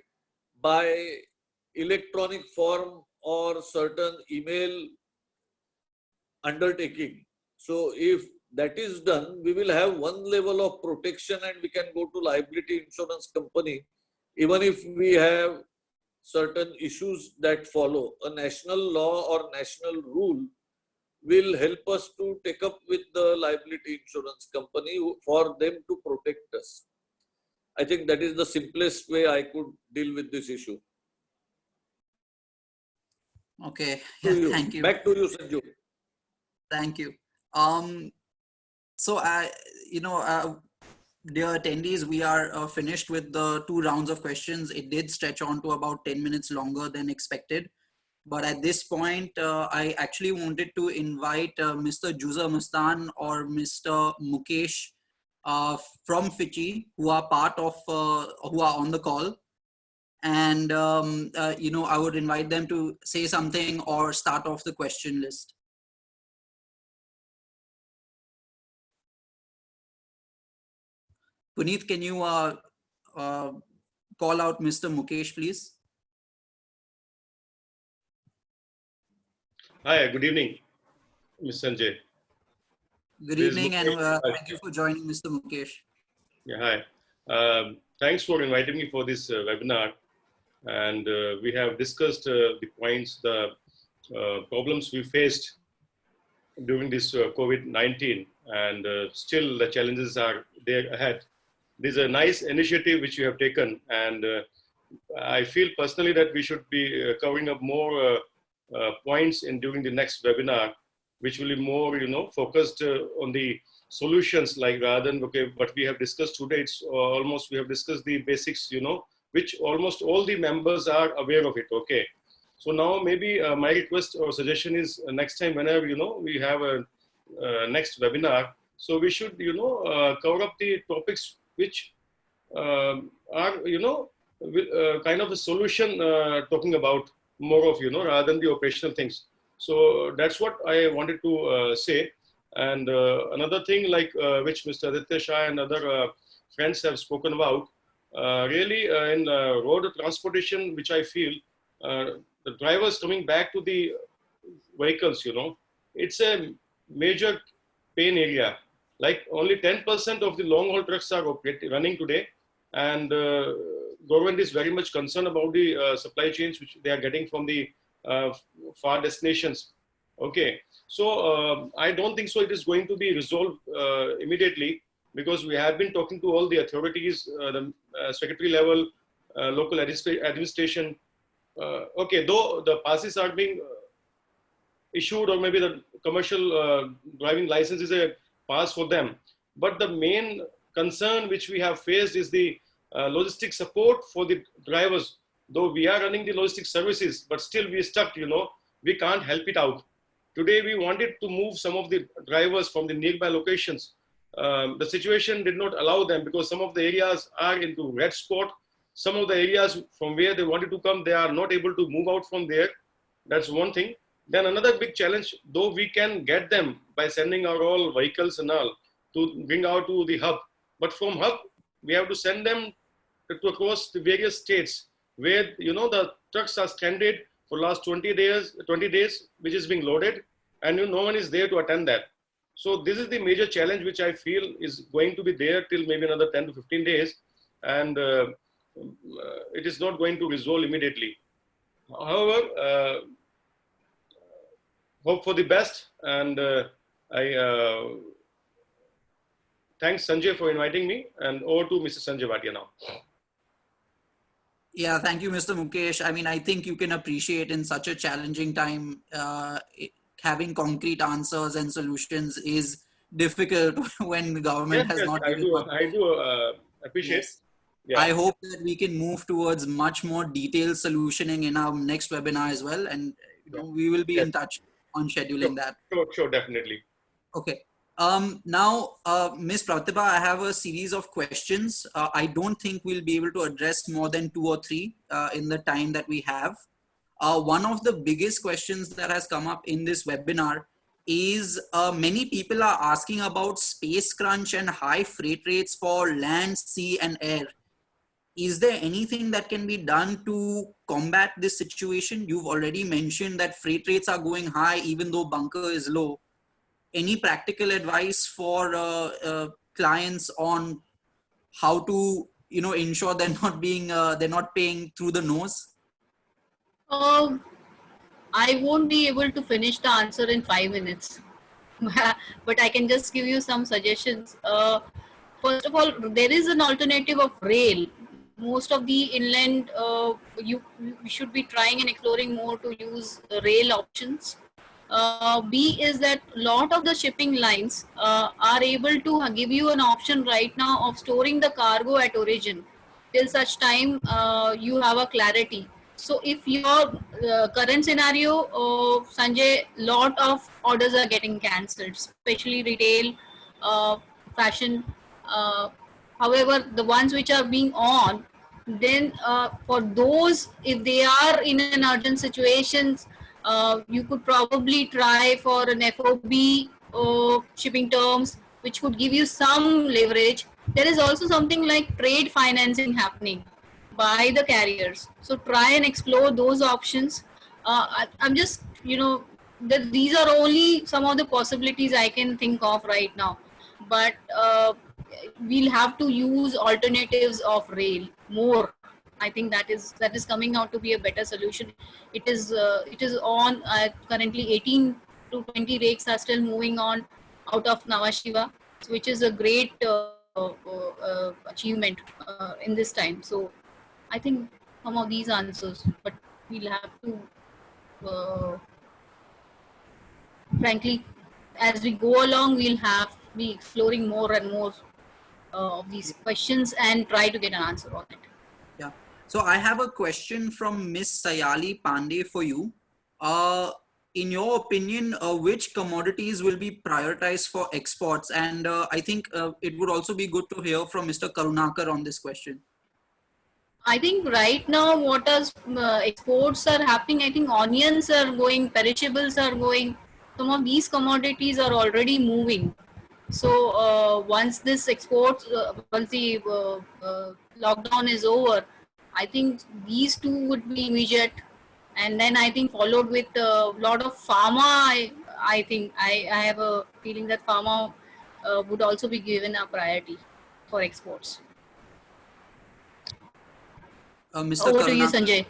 by electronic form or certain email undertaking. So if that is done, we will have one level of protection and we can go to liability insurance company, even if we have certain issues that follow. A national law or national rule will help us to take up with the liability insurance company for them to protect us. I think that is the simplest way I could deal with this issue. Okay, thank you. Back to you, Sanju. Thank you. So dear attendees, we are finished with the 2 rounds of questions. It did stretch on to about 10 minutes longer than expected. But at this point, I actually wanted to invite Mr. Juza Mustan or Mr. Mukesh from FICCI, who are part of, who are on the call. And, I would invite them to say something or start off the question list. Puneet, can you call out Mr. Mukesh, please? Hi, good evening, Ms. Sanjay. Good evening, and thank you for joining, Mr. Mukesh. Yeah, hi. Thanks for inviting me for this webinar. And we have discussed the points, the problems we faced during this COVID-19, and still the challenges are there ahead. This is a nice initiative which you have taken, and I feel personally that we should be covering up more points during the next webinar, which will be more, focused on the solutions, like rather than, okay, what we have discussed today, it's almost, we have discussed the basics, which almost all the members are aware of it, okay. So now maybe my request or suggestion is next time whenever, we have a next webinar, so we should, cover up the topics which are, kind of a solution talking about more of, rather than the operational things. So that's what I wanted to say. And another thing, like which Mr. Aditya Shah and other friends have spoken about, really in road transportation, which I feel the drivers coming back to the vehicles, it's a major pain area. Like only 10% of the long haul trucks are running today, and government is very much concerned about the supply chains which they are getting from the far destinations. Okay, so I don't think so it is going to be resolved immediately, because we have been talking to all the authorities, the secretary level, local administration. Okay, though the passes are being issued, or maybe the commercial driving license is a pass for them. But the main concern which we have faced is the logistic support for the drivers. Though we are running the logistic services, but still we are stuck, we can't help it out. Today we wanted to move some of the drivers from the nearby locations. The situation did not allow them, because some of the areas are into red spot. Some of the areas from where they wanted to come, they are not able to move out from there. That's one thing. Then another big challenge, though we can get them by sending our all vehicles and all to bring out to the hub. But from hub, we have to send them to across the various states where, the trucks are stranded for last 20 days, which is being loaded, and no one is there to attend that. So this is the major challenge which I feel is going to be there till maybe another 10 to 15 days. And it is not going to resolve immediately. However, hope for the best, and I thanks Sanjay for inviting me, and over to Mr. Sanjay Bhatia now. Yeah, thank you, Mr. Mukesh. I mean, I think you can appreciate in such a challenging time, having concrete answers and solutions is difficult when the government Yes, has yes, not I given do. much. I do appreciate. Yes. Yeah. I hope that we can move towards much more detailed solutioning in our next webinar as well. And we will be Yes. in touch on scheduling that. Sure, definitely. Okay. Now, Ms. Pratibha, I have a series of questions. I don't think we'll be able to address more than 2 or 3 in the time that we have. One of the biggest questions that has come up in this webinar is many people are asking about space crunch and high freight rates for land, sea, and air. Is there anything that can be done to combat this situation? You've already mentioned that freight rates are going high even though bunker is low. Any practical advice for clients on how to ensure they're not being they're not paying through the nose? I won't be able to finish the answer in 5 minutes, but I can just give you some suggestions. First of all, there is an alternative of rail. Most of the inland, you should be trying and exploring more to use rail options. B is that lot of the shipping lines are able to give you an option right now of storing the cargo at origin till such time you have a clarity. So if your current scenario, Sanjay, lot of orders are getting cancelled, especially retail, fashion. However, the ones which are being on, then for those, if they are in an urgent situations, you could probably try for an FOB shipping terms, which could give you some leverage. There is also something like trade financing happening by the carriers. So try and explore those options. I'm just, these are only some of the possibilities I can think of right now. But we'll have to use alternatives of rail more. I think that is coming out to be a better solution. It is on currently 18 to 20 rakes are still moving on out of Navashiva, which is a great achievement in this time. So I think some of these answers, but we'll have to frankly, as we go along, we'll have be exploring more and more of these questions and try to get an answer on it. Yeah. So I have a question from Miss Sayali Pandey for you. In your opinion, which commodities will be prioritized for exports? And I think it would also be good to hear from Mr. Karunakar on this question. I think right now what exports are happening, I think onions are going, perishables are going. Some of these commodities are already moving. So once this exports, once the lockdown is over, I think these two would be immediate, and then I think followed with a lot of pharma. I think I have a feeling that pharma would also be given a priority for exports. Mr. Over to you, Karunakar. Sanjay.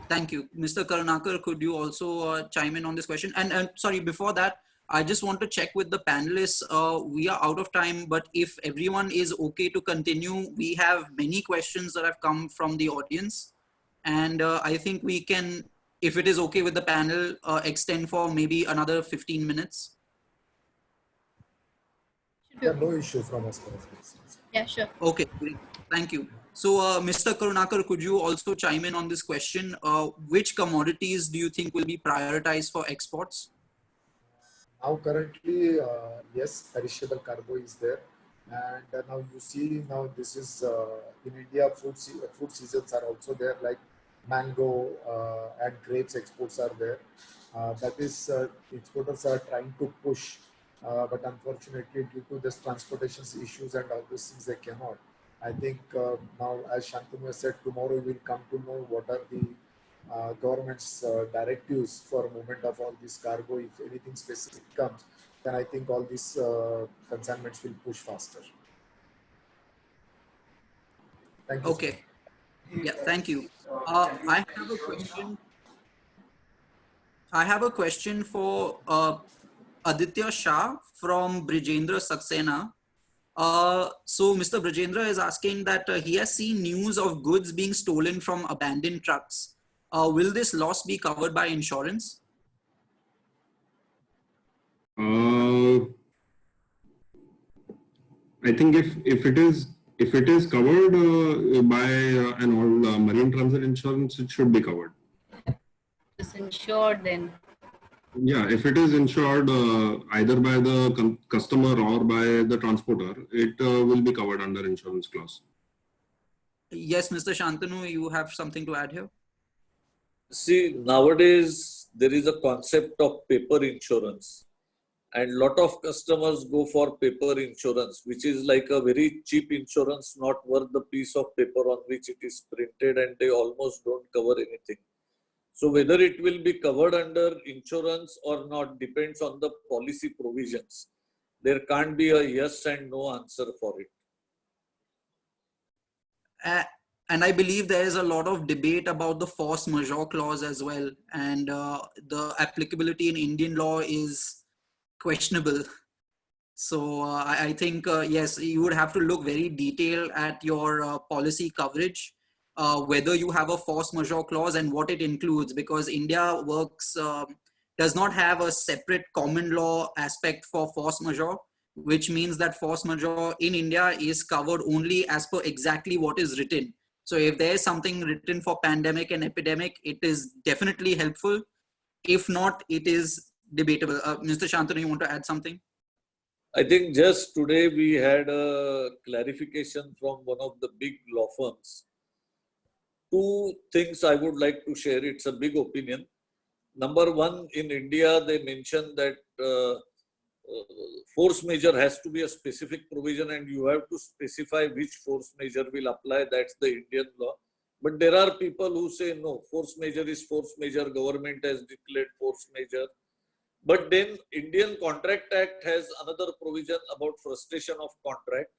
Thank you. Mr. Karunakar, could you also chime in on this question? And sorry, before that, I just want to check with the panelists. We are out of time, but if everyone is okay to continue, we have many questions that have come from the audience. And I think we can, if it is okay with the panel, extend for maybe another 15 minutes. Yeah, no issue from us. Yeah, sure. Okay, great. Thank you. So, Mr. Karunakar, could you also chime in on this question? Which commodities do you think will be prioritized for exports? Now currently, yes, perishable cargo is there. And now you see, now this is in India, food seasons are also there, like mango and grapes exports are there. That is, exporters are trying to push, but unfortunately due to this transportation issues and all these things, they cannot. I think now, as Shantanu said, tomorrow we will come to know what are the government's directives for movement of all this cargo. If anything specific comes, then I think all these consignments will push faster. Thank you. Okay. Yeah, thank you. I have a question for Aditya Shah from Brijendra Saxena. So Mr. Brajendra is asking that he has seen news of goods being stolen from abandoned trucks. Will this loss be covered by insurance? I think if it is covered by an all marine transit insurance, it should be covered. It's insured then. Yeah, if it is insured either by the customer or by the transporter, it will be covered under insurance clause. Yes, Mr. Shantanu, you have something to add here? See, nowadays there is a concept of paper insurance, and lot of customers go for paper insurance, which is like a very cheap insurance, not worth the piece of paper on which it is printed, and they almost don't cover anything. So whether it will be covered under insurance or not depends on the policy provisions. There can't be a yes and no answer for it. And I believe there is a lot of debate about the force majeure clause as well. And the applicability in Indian law is questionable. So I think, yes, you would have to look very detailed at your policy coverage, whether you have a force majeure clause and what it includes, because India does not have a separate common law aspect for force majeure, which means that force majeure in India is covered only as per exactly what is written. So if there is something written for pandemic and epidemic, it is definitely helpful. If not, it is debatable. Mr. Shantanu, you want to add something? I think just today we had a clarification from one of the big law firms. Two things I would like to share. It's a big opinion. Number one, in India, they mentioned that force majeure has to be a specific provision and you have to specify which force majeure will apply. That's the Indian law. But there are people who say, no, force majeure is force majeure. Government has declared force majeure. But then Indian Contract Act has another provision about frustration of contract.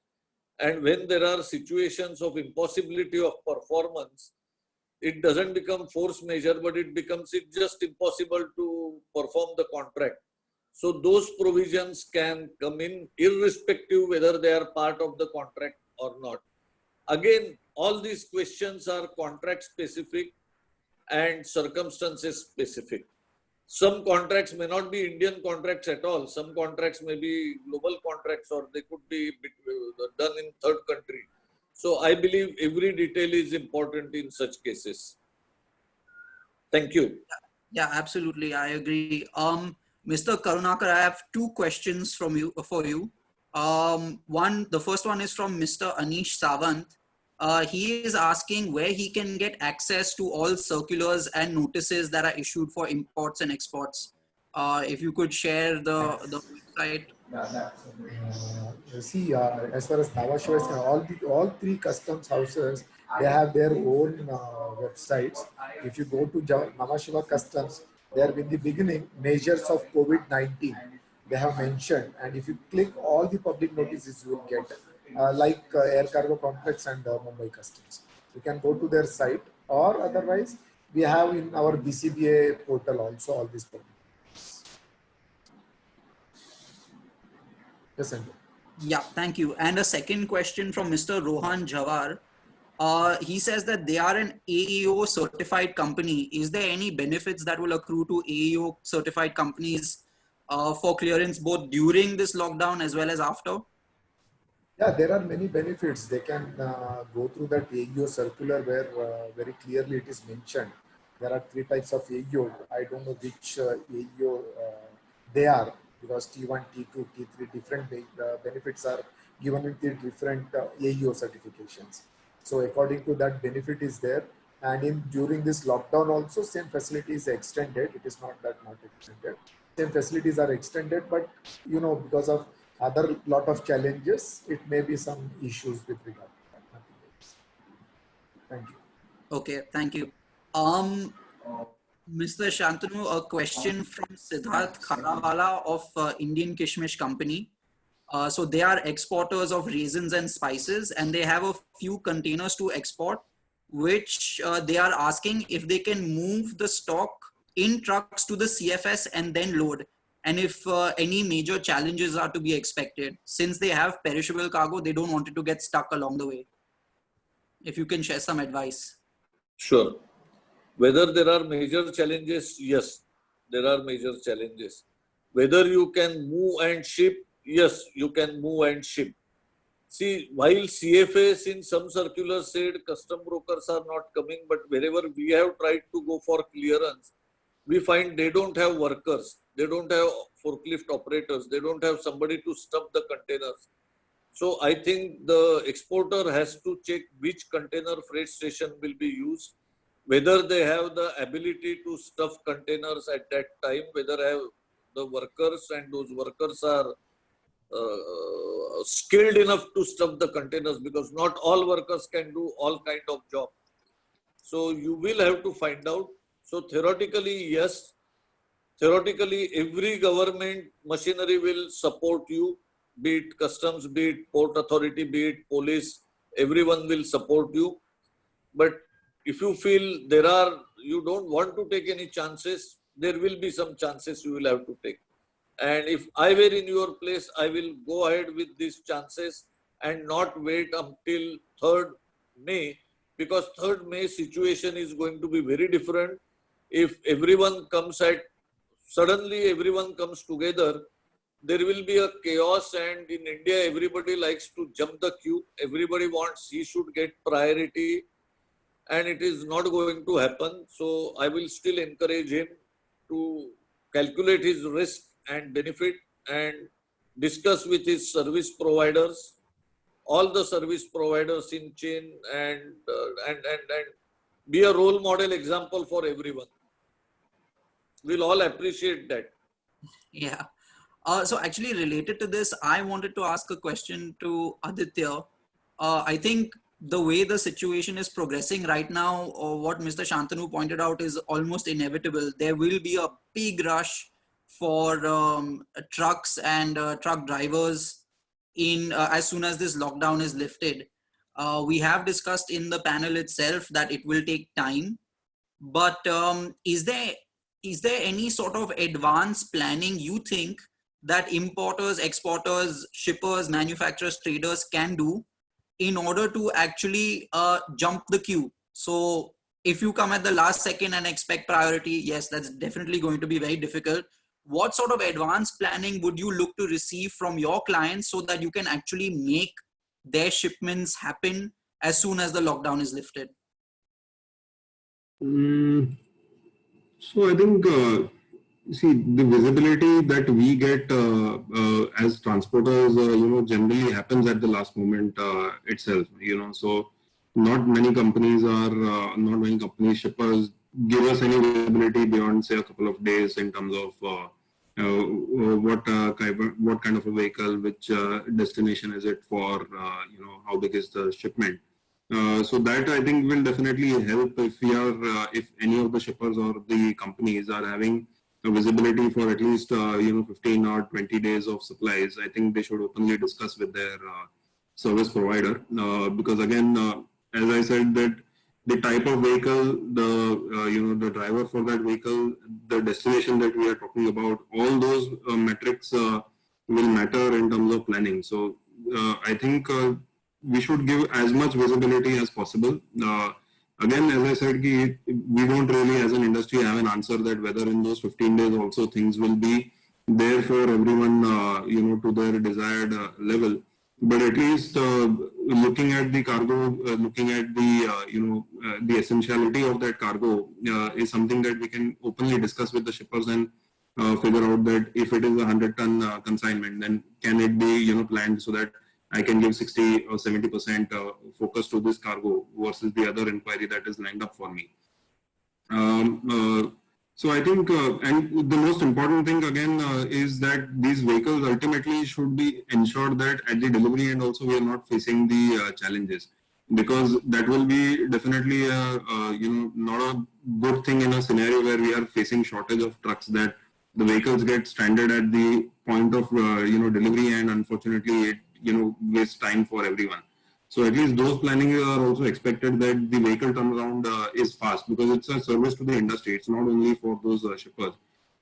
And when there are situations of impossibility of performance, it doesn't become force majeure, but it becomes just impossible to perform the contract. So those provisions can come in irrespective whether they are part of the contract or not. Again, all these questions are contract specific and circumstances specific. Some contracts may not be Indian contracts at all. Some contracts may be global contracts or they could be done in third country. So I believe every detail is important in such cases. Thank you. Yeah, absolutely. I agree. Mr. Karunakar, I have two questions for you. The first one is from Mr. Anish Savant. He is asking where he can get access to all circulars and notices that are issued for imports and exports. If you could share the website. See, as far as Nhava Sheva is concerned, all three customs houses, they have their own websites. If you go to Nhava Sheva Customs, there in the beginning, measures of COVID-19, they have mentioned. And if you click all the public notices, you will get like Air Cargo Complex and Mumbai Customs. You can go to their site, or otherwise, we have in our BCBA portal also all these public. Yes, Sanjay. Yeah, thank you. And a second question from Mr. Rohan Jawar. He says that they are an AEO certified company. Is there any benefits that will accrue to AEO certified companies for clearance both during this lockdown as well as after? Yeah, there are many benefits. They can go through that AEO circular where very clearly it is mentioned. There are three types of AEO. I don't know which AEO they are, because T1, T2, T3, different benefits are given in the different AEO certifications. So according to that, benefit is there. And during this lockdown also, same facilities are extended. It is not that not extended. Same facilities are extended, but because of other lot of challenges, it may be some issues with regard to that. Thank you. Okay, thank you. Mr. Shantanu, a question from Siddharth Kharawala of Indian Kishmish Company. So they are exporters of raisins and spices, and they have a few containers to export, which they are asking if they can move the stock in trucks to the CFS and then load. And if any major challenges are to be expected, since they have perishable cargo, they don't want it to get stuck along the way. If you can share some advice. Sure. Whether there are major challenges, yes, there are major challenges. Whether you can move and ship, yes, you can move and ship. See, while CFS in some circulars said custom brokers are not coming, but wherever we have tried to go for clearance, we find they don't have workers, they don't have forklift operators, they don't have somebody to stuff the containers. So I think the exporter has to check which container freight station will be used, whether they have the ability to stuff containers at that time, whether have the workers and those workers are skilled enough to stuff the containers, because not all workers can do all kind of job. So you will have to find out. So theoretically, yes, theoretically every government machinery will support you, be it customs, be it port authority, be it police, everyone will support you. But if you feel you don't want to take any chances, there will be some chances you will have to take. And if I were in your place, I will go ahead with these chances and not wait until 3rd May, because 3rd May situation is going to be very different. If everyone comes suddenly everyone comes together, there will be a chaos, and in India, everybody likes to jump the queue. Everybody wants he should get priority, and it is not going to happen. So I will still encourage him to calculate his risk and benefit and discuss with his service providers, all the service providers in chain, and be a role model example for everyone. We'll all appreciate that. Yeah. So actually related to this, I wanted to ask a question to Aditya. I think the way the situation is progressing right now, or what Mr. Shantanu pointed out, is almost inevitable. There will be a big rush for trucks and truck drivers as soon as this lockdown is lifted. We have discussed in the panel itself that it will take time, but is there any sort of advanced planning you think that importers, exporters, shippers, manufacturers, traders can do in order to actually jump the queue? So if you come at the last second and expect priority, yes, that's definitely going to be very difficult. What sort of advanced planning would you look to receive from your clients so that you can actually make their shipments happen as soon as the lockdown is lifted? So I think, see, the visibility that we get as transporters, generally happens at the last moment itself, so not many companies shippers give us any visibility beyond, say, a couple of days in terms of what kind of a vehicle, which destination is it for, how big is the shipment. So that I think will definitely help if any of the shippers or the companies are having a visibility for at least 15 or 20 days of supplies. I think they should openly discuss with their service provider, because again, as I said, that the type of vehicle, the driver for that vehicle, the destination that we are talking about, all those metrics will matter in terms of planning. So I think we should give as much visibility as possible. Again, as I said, we don't really as an industry have an answer that whether in those 15 days also things will be there for everyone, to their desired level. But at least looking at the cargo, looking at the, the essentiality of that cargo is something that we can openly discuss with the shippers and figure out that if it is a 100-ton consignment, then can it be, planned so that I can give 60 or 70% focus to this cargo versus the other inquiry that is lined up for me. So I think, and the most important thing again is that these vehicles ultimately should be ensured that at the delivery end also we are not facing the challenges, because that will be definitely not a good thing in a scenario where we are facing shortage of trucks, that the vehicles get stranded at the point of delivery, and unfortunately it wastes time for everyone. So at least those planning are also expected, that the vehicle turnaround is fast, because it's a service to the industry. It's not only for those shippers.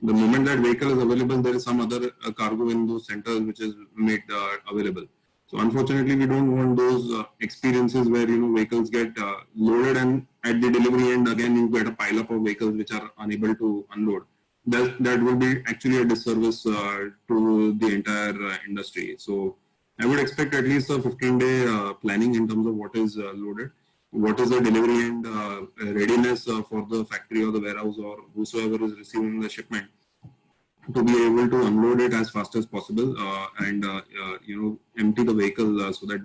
The moment that vehicle is available, there is some other cargo in those centers which is made available. So unfortunately, we don't want those experiences where vehicles get loaded, and at the delivery end again you get a pile up of vehicles which are unable to unload. That will be actually a disservice to the entire industry. So I would expect at least a 15-day planning in terms of what is loaded, what is the delivery and readiness for the factory or the warehouse or whosoever is receiving the shipment, to be able to unload it as fast as possible and empty the vehicle so that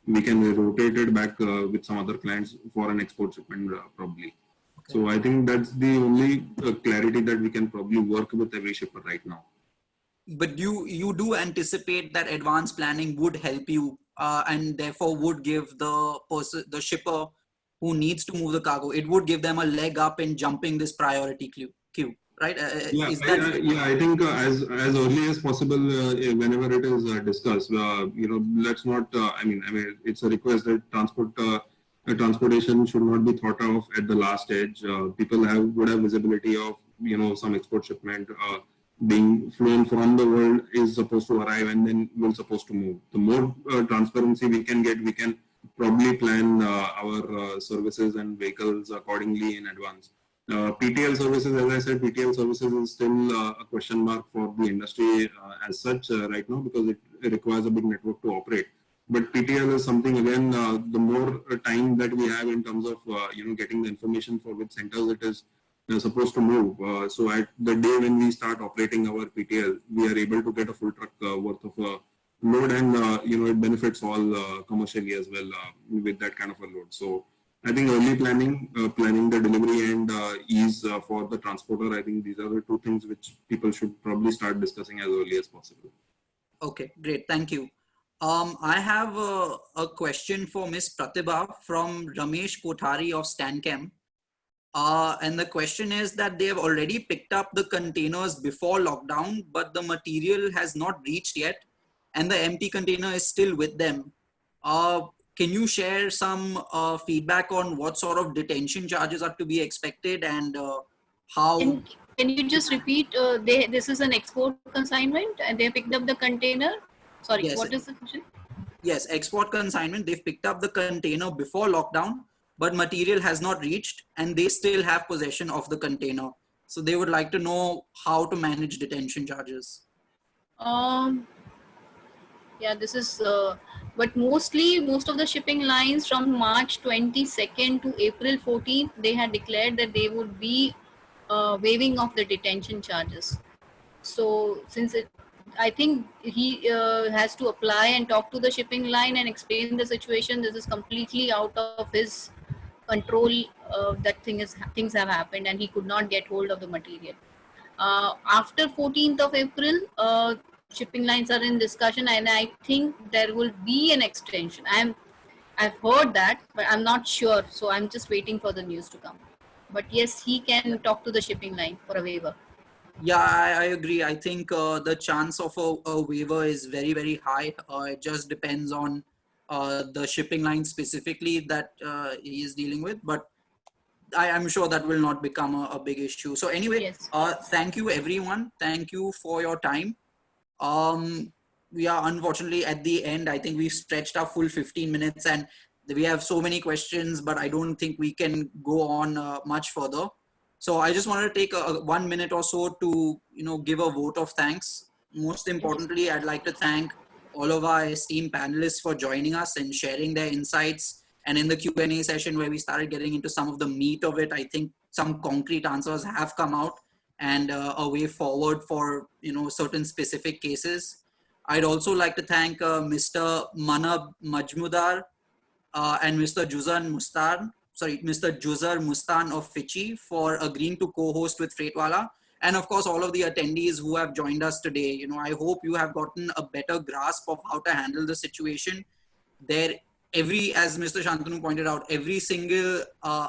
we can rotate it back with some other clients for an export shipment probably. Okay. So I think that's the only clarity that we can probably work with every shipper right now. But you do anticipate that advanced planning would help you and therefore would give the shipper who needs to move the cargo, it would give them a leg up in jumping this priority queue, right? I think as early as possible, whenever it is discussed, let's not. I mean, it's a request that transportation should not be thought of at the last stage. People would have visibility of some export shipment being flown from the world is supposed to arrive and then we're supposed to move. The more transparency we can get, we can probably plan our services and vehicles accordingly in advance. PTL services, as I said, PTL services is still a question mark for the industry as such right now, because it requires a big network to operate. But PTL is something, again, the more time that we have in terms of getting the information for which centers it is supposed to move. So at the day when we start operating our PTL, we are able to get a full truck worth of load, and it benefits all commercially as well with that kind of a load. So I think early planning the delivery and ease for the transporter, I think these are the two things which people should probably start discussing as early as possible. Okay, great. Thank you. I have a question for Ms. Pratibha from Ramesh Kothari of Stanchem. And the question is that they have already picked up the containers before lockdown, but the material has not reached yet, and the empty container is still with them. Can you share some feedback on what sort of detention charges are to be expected and how? Can you just repeat? This is an export consignment and they picked up the container. Sorry, yes. What is the question? Yes, export consignment. They've picked up the container before lockdown, but material has not reached and they still have possession of the container. So they would like to know how to manage detention charges. Yeah, this is, but most of the shipping lines from March 22nd to April 14th, they had declared that they would be waiving of the detention charges. So since I think he has to apply and talk to the shipping line and explain the situation. This is completely out of his control. That things have happened and he could not get hold of the material. After 14th of April, shipping lines are in discussion and I think there will be an extension. I've heard that, but I'm not sure. So I'm just waiting for the news to come. But yes, he can talk to the shipping line for a waiver. Yeah, I agree. I think the chance of a waiver is very, very high. It just depends on the shipping line specifically that he is dealing with. But I'm sure that will not become a big issue. So anyway, yes. Thank you, everyone. Thank you for your time. We are unfortunately at the end. I think we've stretched our full 15 minutes and we have so many questions, but I don't think we can go on much further. So I just wanted to take 1 minute or so to, give a vote of thanks. Most importantly, I'd like to thank all of our esteemed panelists for joining us and sharing their insights. And in the Q&A session where we started getting into some of the meat of it, I think some concrete answers have come out and a way forward for, certain specific cases. I'd also like to thank Mr. Manab Majmudar and Mr. Mr. Juzar Mustan of FICCI for agreeing to co-host with Freightwalla. And of course, all of the attendees who have joined us today. I hope you have gotten a better grasp of how to handle the situation. As Mr. Shantanu pointed out, every single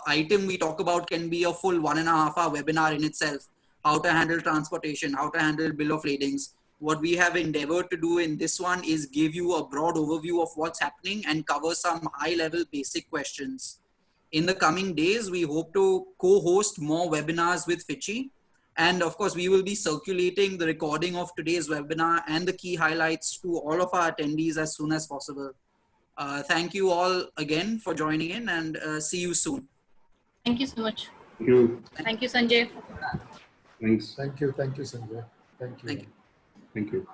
item we talk about can be a full 1.5 hour webinar in itself. How to handle transportation, how to handle bill of ladings. what we have endeavored to do in this one is give you a broad overview of what's happening and cover some high-level basic questions. In the coming days, we hope to co-host more webinars with FICCI. And of course, we will be circulating the recording of today's webinar and the key highlights to all of our attendees as soon as possible. Thank you all again for joining in, and see you soon. Thank you so much. Thank you. Thank you, Sanjay. Thanks. Thank you, Sanjay. Thank you. Thank you. Thank you.